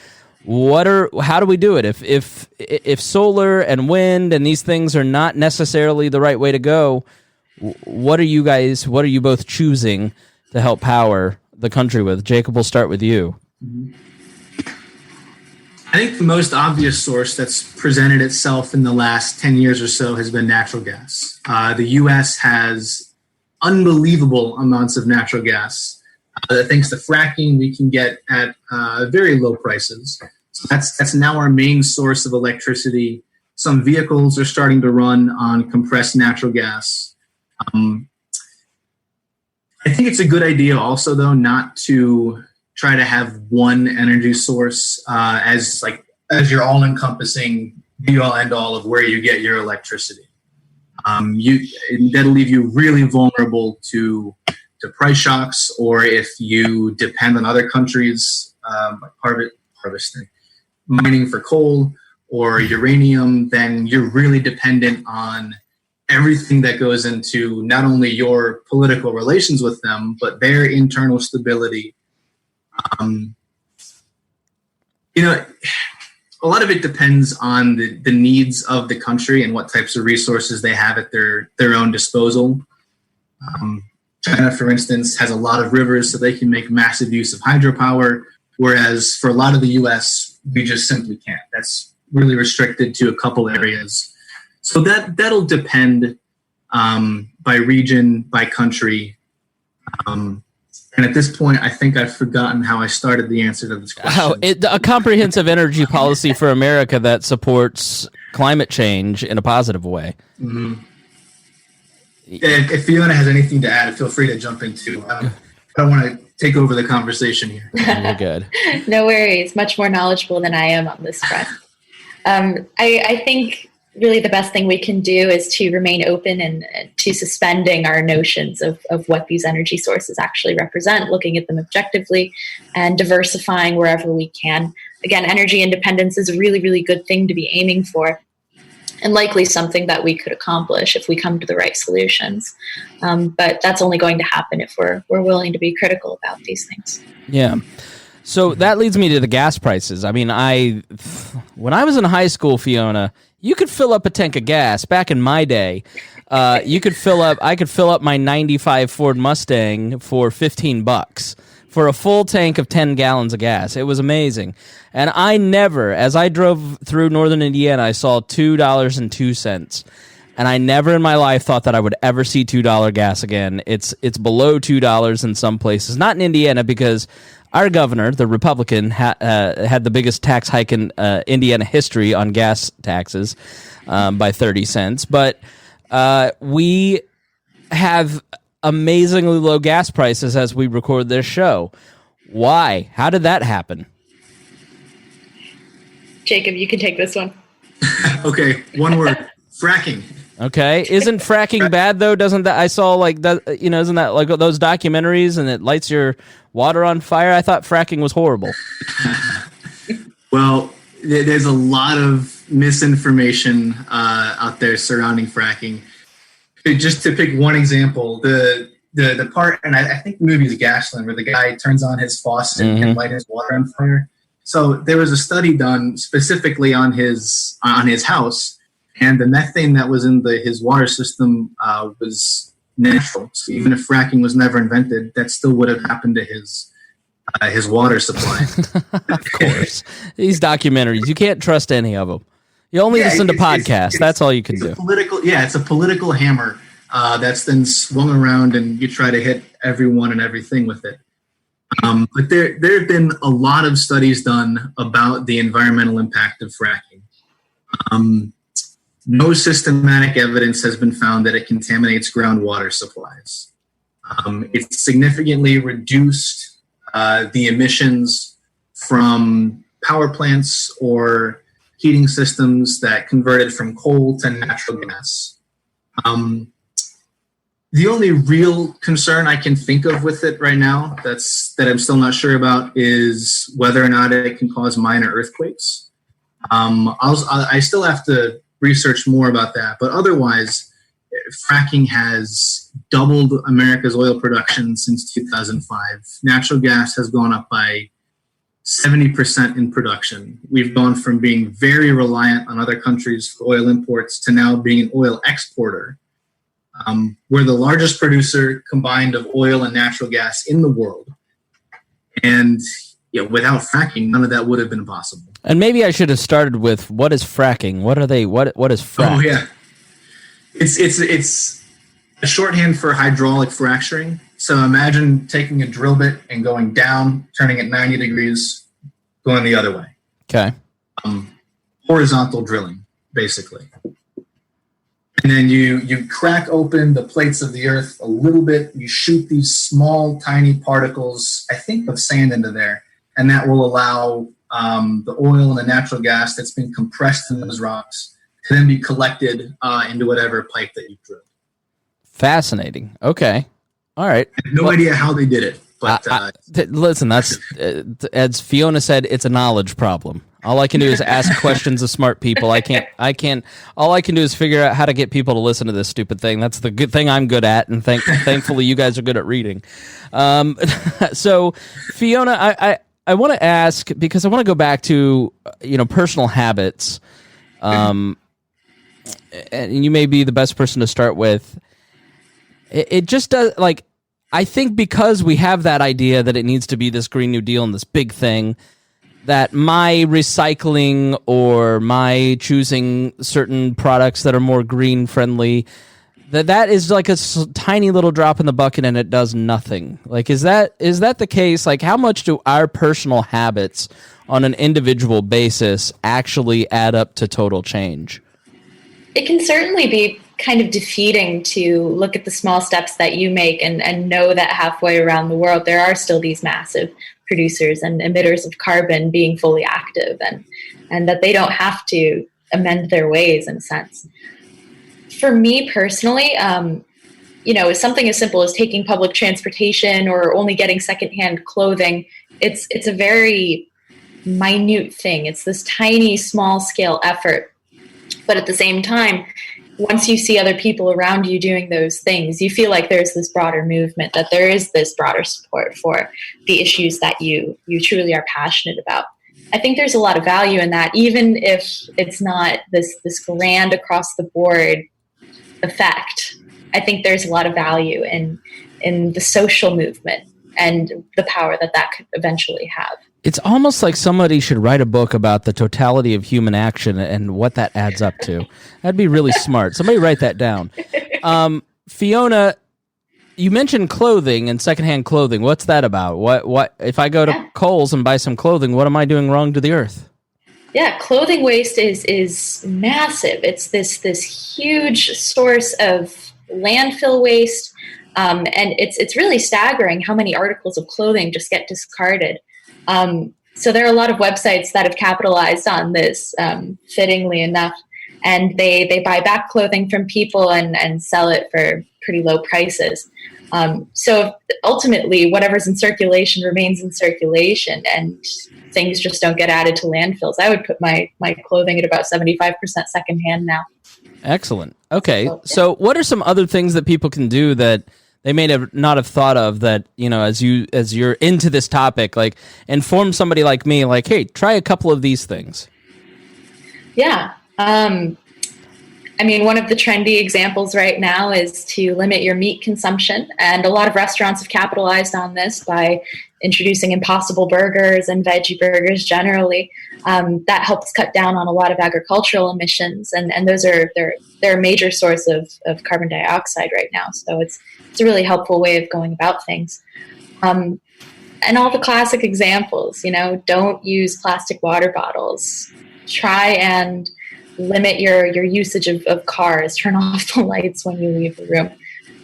how do we do it? If solar and wind and these things are not necessarily the right way to go, what are you both choosing to help power the country with? Jacob, we'll start with you. I think the most obvious source that's presented itself in the last 10 years or so has been natural gas. The U.S. has unbelievable amounts of natural gas. Thanks to fracking, we can get at very low prices. So that's now our main source of electricity. Some vehicles are starting to run on compressed natural gas. I think it's a good idea also, though, not to try to have one energy source as your all-encompassing be-all, end-all of where you get your electricity. That'll leave you really vulnerable to price shocks, or if you depend on other countries, part harvesting. Mining for coal or uranium, then you're really dependent on everything that goes into not only your political relations with them, but their internal stability. A lot of it depends on the needs of the country and what types of resources they have at their own disposal. China, for instance, has a lot of rivers, so they can make massive use of hydropower, whereas for a lot of the U.S., we just simply can't. That's really restricted to a couple areas. So that'll depend by region, by country. And at this point, I think I've forgotten how I started the answer to this question. A comprehensive energy policy for America that supports climate change in a positive way. Mm-hmm. If Fiona has anything to add, feel free to jump in too. I don't want to take over the conversation here. You're good. No worries. Much more knowledgeable than I am on this front. I think really the best thing we can do is to remain open and to suspending our notions of what these energy sources actually represent, looking at them objectively and diversifying wherever we can. Again, energy independence is a really, really good thing to be aiming for, and likely something that we could accomplish if we come to the right solutions. But that's only going to happen if we're willing to be critical about these things. Yeah. So that leads me to the gas prices. I mean, when I was in high school, Fiona, you could fill up a tank of gas. Back in my day, I could fill up my 95 Ford Mustang for $15 for a full tank of 10 gallons of gas. It was amazing. And I never, as I drove through northern Indiana, I saw $2.02. And I never in my life thought that I would ever see $2 gas again. It's below $2 in some places. Not in Indiana, because our governor, the Republican, had the biggest tax hike in Indiana history on gas taxes by 30 cents. But we have amazingly low gas prices as we record this show. Why? How did that happen? Jacob, you can take this one. Okay, one word: fracking. Okay, isn't fracking bad though? Doesn't that, I saw like that? Isn't that like those documentaries and it lights your water on fire? I thought fracking was horrible. Well, there's a lot of misinformation out there surrounding fracking. Just to pick one example, the part, and I think the movie is Gasland, where the guy turns on his faucet and can light his water on fire. So there was a study done specifically on his house, and the methane that was in his water system was natural. So even if fracking was never invented, that still would have happened to his water supply. Of course. These documentaries, you can't trust any of them. You only listen to podcasts. That's all you can do. It's a political hammer that's then swung around, and you try to hit everyone and everything with it. But there have been a lot of studies done about the environmental impact of fracking. No systematic evidence has been found that it contaminates groundwater supplies. It's significantly reduced the emissions from power plants or heating systems that converted from coal to natural gas. The only real concern I can think of with it right now that I'm still not sure about is whether or not it can cause minor earthquakes. I still have to research more about that, but otherwise, fracking has doubled America's oil production since 2005. Natural gas has gone up by 70% in production. We've gone from being very reliant on other countries for oil imports to now being an oil exporter. We're the largest producer combined of oil and natural gas in the world. And without fracking, none of that would have been possible. And maybe I should have started with, what is fracking? What are they? What is frack? Oh yeah, it's a shorthand for hydraulic fracturing. So imagine taking a drill bit and going down, turning it 90 degrees, going the other way. Okay. Horizontal drilling, basically. And then you crack open the plates of the earth a little bit. You shoot these small, tiny particles, I think, of sand into there. And that will allow the oil and the natural gas that's been compressed in those rocks to then be collected into whatever pipe that you drilled. Fascinating. Okay. All right. I have no idea how they did it. But listen, that's as Fiona said, it's a knowledge problem. All I can do is ask questions of smart people. All I can do is figure out how to get people to listen to this stupid thing. That's the good thing I'm good at, and thankfully you guys are good at reading. So Fiona, I want to ask, because I want to go back to personal habits, and you may be the best person to start with. It just does, like, I think because we have that idea that it needs to be this Green New Deal and this big thing, that my recycling or my choosing certain products that are more green friendly, that is like a tiny little drop in the bucket and it does nothing. Like, is that the case? Like, how much do our personal habits on an individual basis actually add up to total change? It can certainly be kind of defeating to look at the small steps that you make and know that halfway around the world there are still these massive producers and emitters of carbon being fully active, and that they don't have to amend their ways, in a sense. For me personally, something as simple as taking public transportation or only getting secondhand clothing, it's a very minute thing. It's this tiny, small scale effort. But at the same time, once you see other people around you doing those things, you feel like there's this broader movement, that there is this broader support for the issues that you truly are passionate about. I think there's a lot of value in that, even if it's not this grand across the board effect. I think there's a lot of value in the social movement and the power that could eventually have. It's almost like somebody should write a book about the totality of human action and what that adds up to. That'd be really smart. Somebody write that down. Fiona, you mentioned clothing and secondhand clothing. What's that about? What if I go to Kohl's and buy some clothing, what am I doing wrong to the earth? Yeah, clothing waste is massive. It's this huge source of landfill waste, and it's really staggering how many articles of clothing just get discarded. So there are a lot of websites that have capitalized on this, fittingly enough, and they buy back clothing from people and sell it for pretty low prices. So ultimately, whatever's in circulation remains in circulation, and things just don't get added to landfills. I would put my clothing at about 75% secondhand now. Excellent. Okay, so what are some other things that people can do that they may not have thought of, that, as you're into this topic, like, inform somebody like me, like, hey, try a couple of these things? Yeah. One of the trendy examples right now is to limit your meat consumption. And a lot of restaurants have capitalized on this by introducing Impossible burgers and veggie burgers generally. That helps cut down on a lot of agricultural emissions. And those they're a major source of carbon dioxide right now. So it's a really helpful way of going about things. And all the classic examples, don't use plastic water bottles. Try and limit your usage of cars. Turn off the lights when you leave the room.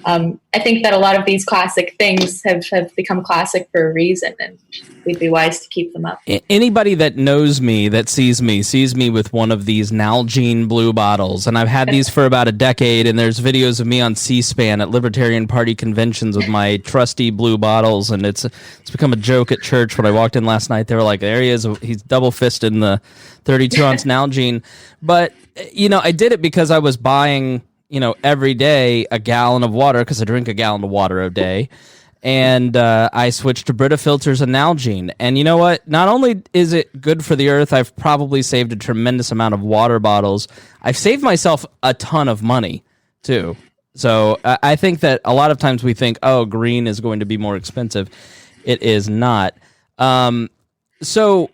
I think that a lot of these classic things have become classic for a reason, and we'd be wise to keep them up. Anybody that knows me, that sees me with one of these Nalgene blue bottles, and I've had these for about a decade, and there's videos of me on C-SPAN at Libertarian Party conventions with my trusty blue bottles, and it's become a joke at church. When I walked in last night, they were like, there he is, he's double-fisted in the 32-ounce Nalgene. But, I did it because I was buying, every day a gallon of water, because I drink a gallon of water a day. And I switched to Brita filters and Nalgene. And you know what? Not only is it good for the earth, I've probably saved a tremendous amount of water bottles. I've saved myself a ton of money, too. So I think that a lot of times we think, oh, green is going to be more expensive. It is not. So,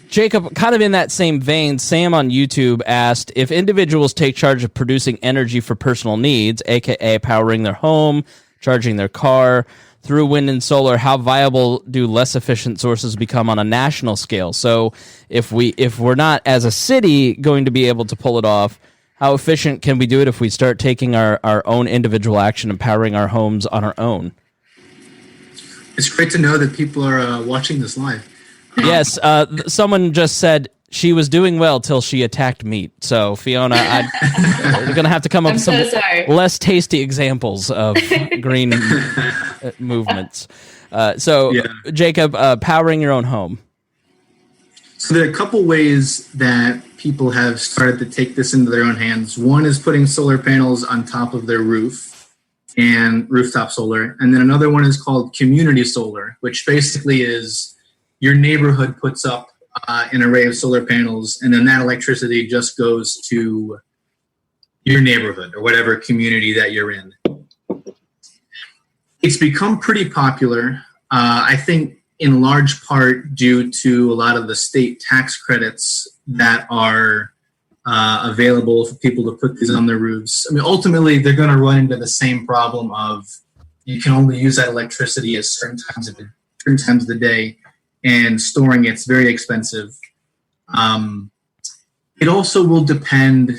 Jacob, kind of in that same vein, Sam on YouTube asked, if individuals take charge of producing energy for personal needs, aka powering their home, charging their car through wind and solar, how viable do less efficient sources become on a national scale? So if we're not, as a city, going to be able to pull it off, how efficient can we do it if we start taking our own individual action and powering our homes on our own? It's great to know that people are watching this live. Yes, someone just said she was doing well till she attacked meat. So, Fiona, we're going to have to come up with some less tasty examples of green movements. Jacob, powering your own home. So there are a couple ways that people have started to take this into their own hands. One is putting solar panels on top of their roof and rooftop solar. And then another one is called community solar, which basically is your neighborhood puts up an array of solar panels, and then that electricity just goes to your neighborhood or whatever community that you're in. It's become pretty popular, I think, in large part due to a lot of the state tax credits that are available for people to put these on their roofs. I mean, ultimately, they're going to run into the same problem of you can only use that electricity at certain times of the day, and storing it's very expensive. It also will depend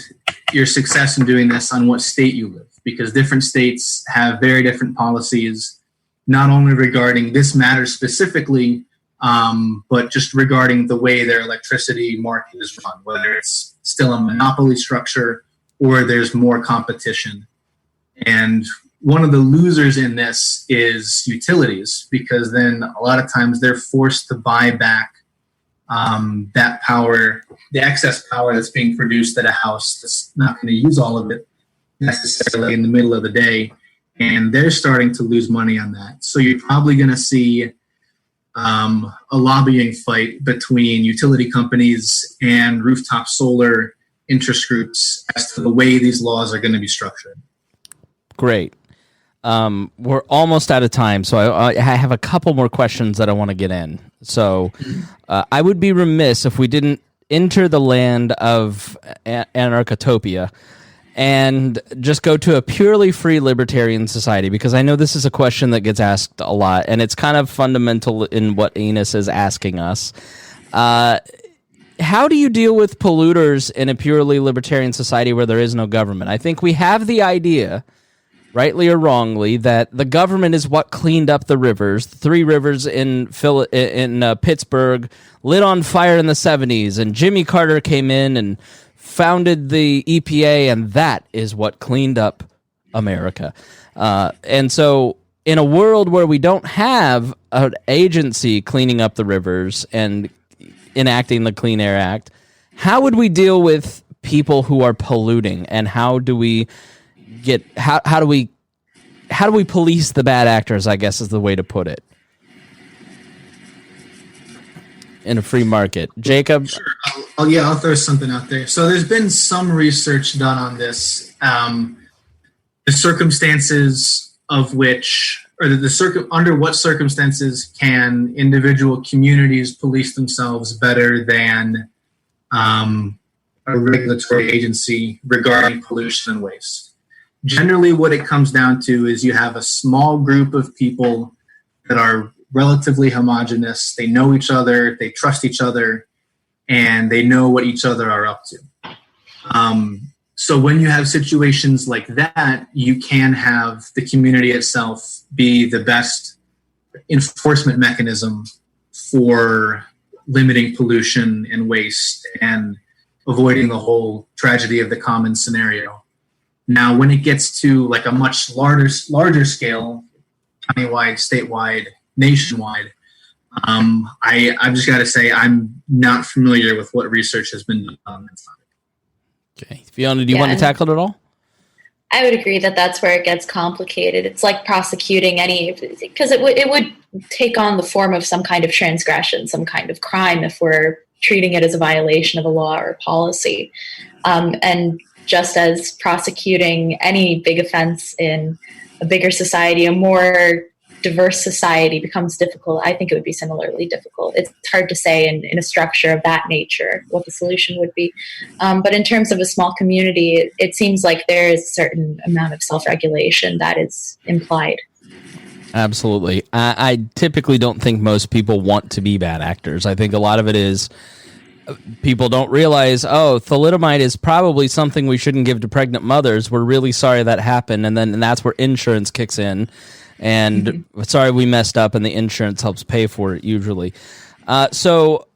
your success in doing this on what state you live, because different states have very different policies, not only regarding this matter specifically, but just regarding the way their electricity market is run, whether it's still a monopoly structure or there's more competition. And one of the losers in this is utilities, because then a lot of times they're forced to buy back that power, the excess power that's being produced at a house that's not going to use all of it necessarily in the middle of the day. And they're starting to lose money on that. So you're probably going to see a lobbying fight between utility companies and rooftop solar interest groups as to the way these laws are going to be structured. Great. We're almost out of time, so I have a couple more questions that I want to get in. So I would be remiss if we didn't enter the land of anarchotopia and just go to a purely free libertarian society, because I know this is a question that gets asked a lot, and it's kind of fundamental in what Enis is asking us. How do you deal with polluters in a purely libertarian society where there is no government? I think we have the idea, rightly or wrongly, that the government is what cleaned up the rivers. The three rivers in Pittsburgh lit on fire in the 70s, and Jimmy Carter came in and founded the EPA, and that is what cleaned up America. And so in a world where we don't have an agency cleaning up the rivers and enacting the Clean Air Act, how would we deal with people who are polluting, and how do we police the bad actors, I guess is the way to put it, in a free market? Jacob? Sure. I'll throw something out there. So there's been some research done on this. The circumstances of which, or under what circumstances can individual communities police themselves better than a regulatory agency regarding pollution and waste? Generally, what it comes down to is you have a small group of people that are relatively homogenous. They know each other, they trust each other, and they know what each other are up to. So when you have situations like that, you can have the community itself be the best enforcement mechanism for limiting pollution and waste and avoiding the whole tragedy of the common scenario. Now, when it gets to like a much larger scale, countywide, statewide, nationwide, I've just got to say I'm not familiar with what research has been done on that topic. Okay, Fiona, do you want to tackle it at all? I would agree that that's where it gets complicated. It's like prosecuting because it would take on the form of some kind of transgression, some kind of crime, if we're treating it as a violation of a law or policy. And just as prosecuting any big offense in a bigger society, a more diverse society becomes difficult, I think it would be similarly difficult. It's hard to say in a structure of that nature what the solution would be. But in terms of a small community, it seems like there is a certain amount of self-regulation that is implied. Absolutely. I typically don't think most people want to be bad actors. I think a lot of it is people don't realize, thalidomide is probably something we shouldn't give to pregnant mothers. We're really sorry that happened. And that's where insurance kicks in. And sorry we messed up, and the insurance helps pay for it usually. So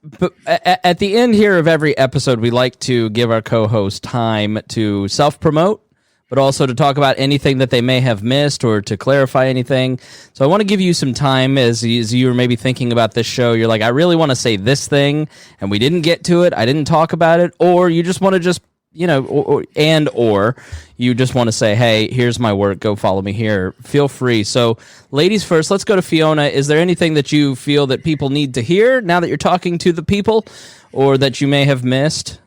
at the end here of every episode, we like to give our co-host time to self-promote, but also to talk about anything that they may have missed or to clarify anything. So I want to give you some time as you were maybe thinking about this show. You're like, I really want to say this thing, and we didn't get to it. I didn't talk about it. Or you just want to just, or you just want to say, hey, here's my work. Go follow me here. Feel free. So ladies first, let's go to Fiona. Is there anything that you feel that people need to hear now that you're talking to the people or that you may have missed?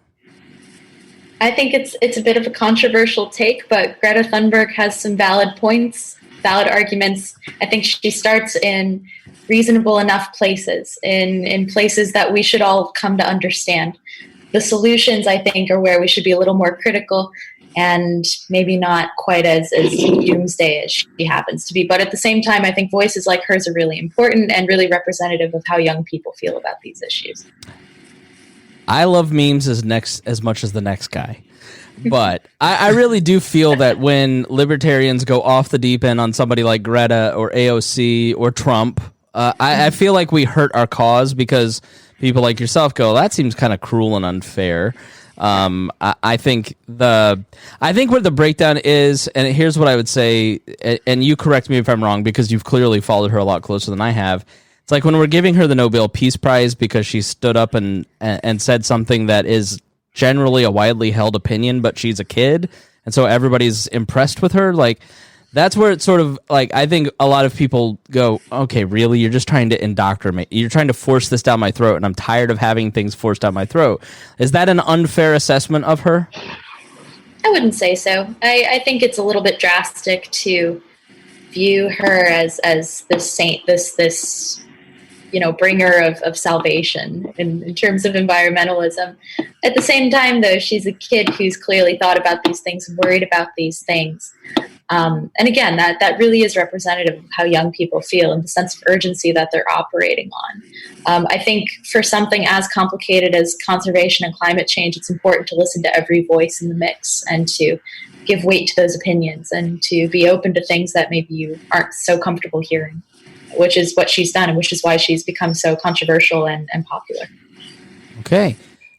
I think it's a bit of a controversial take, but Greta Thunberg has some valid points, valid arguments. I think she starts in reasonable enough places, in places that we should all come to understand. The solutions, I think, are where we should be a little more critical and maybe not quite as doomsday as she happens to be. But at the same time, I think voices like hers are really important and really representative of how young people feel about these issues. I love memes as much as the next guy. But I really do feel that when libertarians go off the deep end on somebody like Greta or AOC or Trump, I feel like we hurt our cause because people like yourself go, that seems kind of cruel and unfair. I think where the breakdown is, and here's what I would say, and you correct me if I'm wrong because you've clearly followed her a lot closer than I have. It's like when we're giving her the Nobel Peace Prize because she stood up and said something that is generally a widely held opinion, but she's a kid, and so everybody's impressed with her. Like, that's where it's sort of like, I think a lot of people go, okay, really? You're just trying to indoctrinate. You're trying to force this down my throat, and I'm tired of having things forced down my throat. Is that an unfair assessment of her? I wouldn't say so. I think it's a little bit drastic to view her as this saint, this bringer of salvation in terms of environmentalism. At the same time, though, she's a kid who's clearly thought about these things, worried about these things. And again, that really is representative of how young people feel and the sense of urgency that they're operating on. I think for something as complicated as conservation and climate change, it's important to listen to every voice in the mix and to give weight to those opinions and to be open to things that maybe you aren't so comfortable hearing, which is what she's done and which is why she's become so controversial and popular. Okay.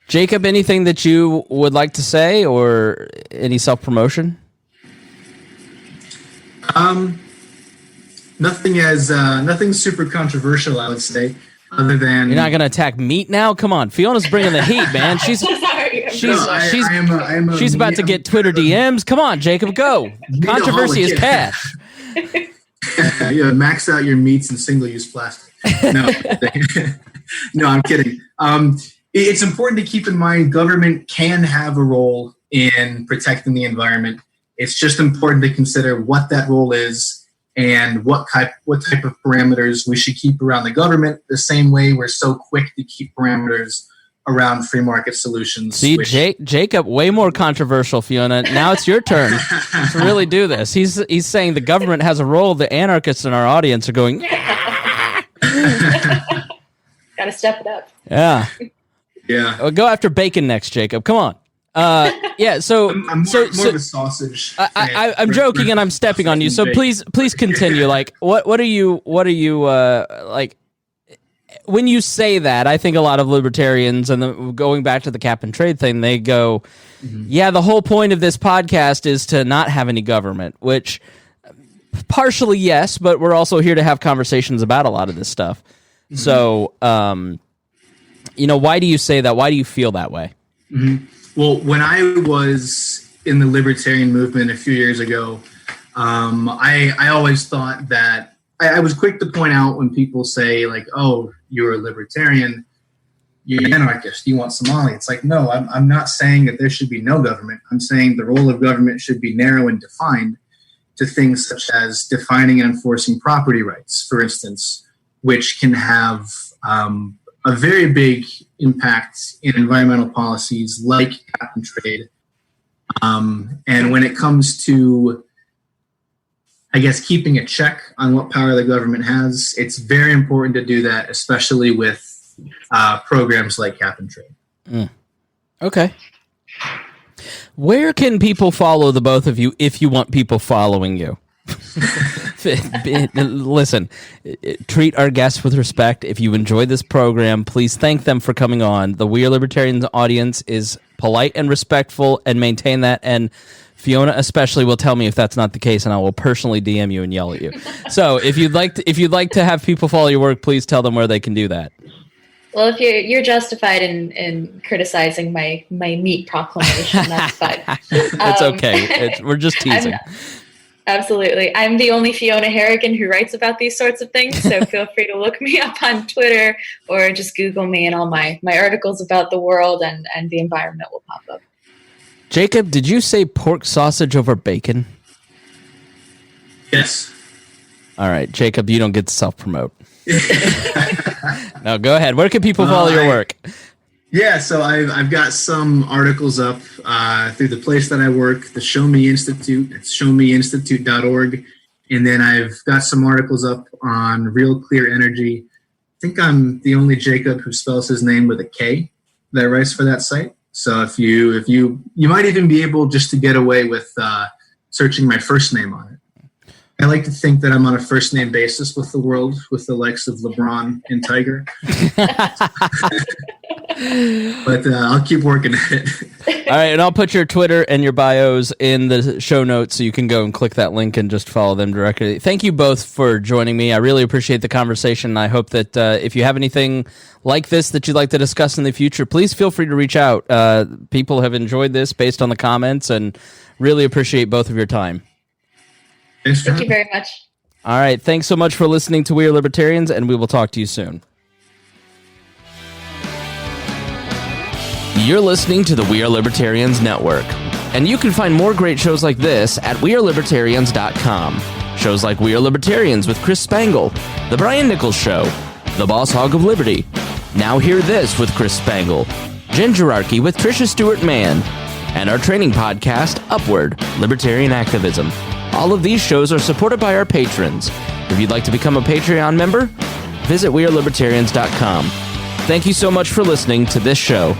Jacob, anything that you would like to say or any self-promotion? Nothing super controversial, I would say, other than... You're not going to attack meat now? Come on. Fiona's bringing the heat, man. She's about to get Twitter DMs. Come on, Jacob, go. Controversy is cash. Max out your meats in single-use plastic. No, no, I'm kidding. It's important to keep in mind government can have a role in protecting the environment. It's just important to consider what that role is and what type of parameters we should keep around the government, the same way we're so quick to keep parameters around free market solutions. See, Jacob, way more controversial, Fiona. Now it's your turn to really do this. He's saying the government has a role. The anarchists in our audience are going, Gotta step it up. Yeah. Yeah. Go after bacon next, Jacob. Come on. Yeah, so I'm more of a sausage. I'm joking and I'm stepping on you. So please continue. Like, what are you like? When you say that, I think a lot of libertarians, and going back to the cap and trade thing, they go, yeah, the whole point of this podcast is to not have any government, which partially yes, but we're also here to have conversations about a lot of this stuff. So, why do you say that? Why do you feel that way? Well, when I was in the libertarian movement a few years ago, I always thought that I was quick to point out when people say, like, oh, you're a libertarian, you're an anarchist, you want Somalia. It's like, no, I'm not saying that there should be no government. I'm saying the role of government should be narrow and defined to things such as defining and enforcing property rights, for instance, which can have a very big impact in environmental policies like cap and trade. And when it comes to, I guess, keeping a check on what power the government has, it's very important to do that, especially with programs like cap and trade. Okay. Where can people follow the both of you if you want people following you? Listen, treat our guests with respect. If you enjoy this program, please thank them for coming on. The We Are Libertarians audience is polite and respectful, and maintain that. And Fiona especially will tell me if that's not the case, and I will personally DM you and yell at you. So if you'd like to have people follow your work, please tell them where they can do that. Well, if you're justified in criticizing my meat proclamation, that's fine. It's okay. We're just teasing. Absolutely. I'm the only Fiona Harrigan who writes about these sorts of things, so feel free to look me up on Twitter or just Google me, and all my articles about the world and the environment will pop up. Jacob, did you say pork sausage over bacon? Yes. All right, Jacob, you don't get to self-promote. No, go ahead. Where can people follow your work? Yeah, so I've got some articles up through the place that I work, the Show Me Institute. It's showmeinstitute.org. And then I've got some articles up on Real Clear Energy. I think I'm the only Jacob who spells his name with a K that writes for that site. So if you might even be able just to get away with searching my first name on it. I like to think that I'm on a first name basis with the world, with the likes of LeBron and Tiger. But I'll keep working at it. All right, and I'll put your Twitter and your bios in the show notes so you can go and click that link and just follow them directly. Thank you both for joining me. I really appreciate the conversation. I hope that if you have anything like this that you'd like to discuss in the future, please feel free to reach out. People have enjoyed this based on the comments, and really appreciate both of your time. Thank you very much. All right, thanks so much for listening to We Are Libertarians, and we will talk to you soon. You're listening to the We Are Libertarians Network, and you can find more great shows like this at wearelibertarians.com. Shows like We Are Libertarians with Chris Spangle, The Brian Nichols Show, The Boss Hog of Liberty, Now Hear This with Chris Spangle, Gingerarchy with Tricia Stewart-Mann, and our training podcast, Upward, Libertarian Activism. All of these shows are supported by our patrons. If you'd like to become a Patreon member, visit wearelibertarians.com. Thank you so much for listening to this show.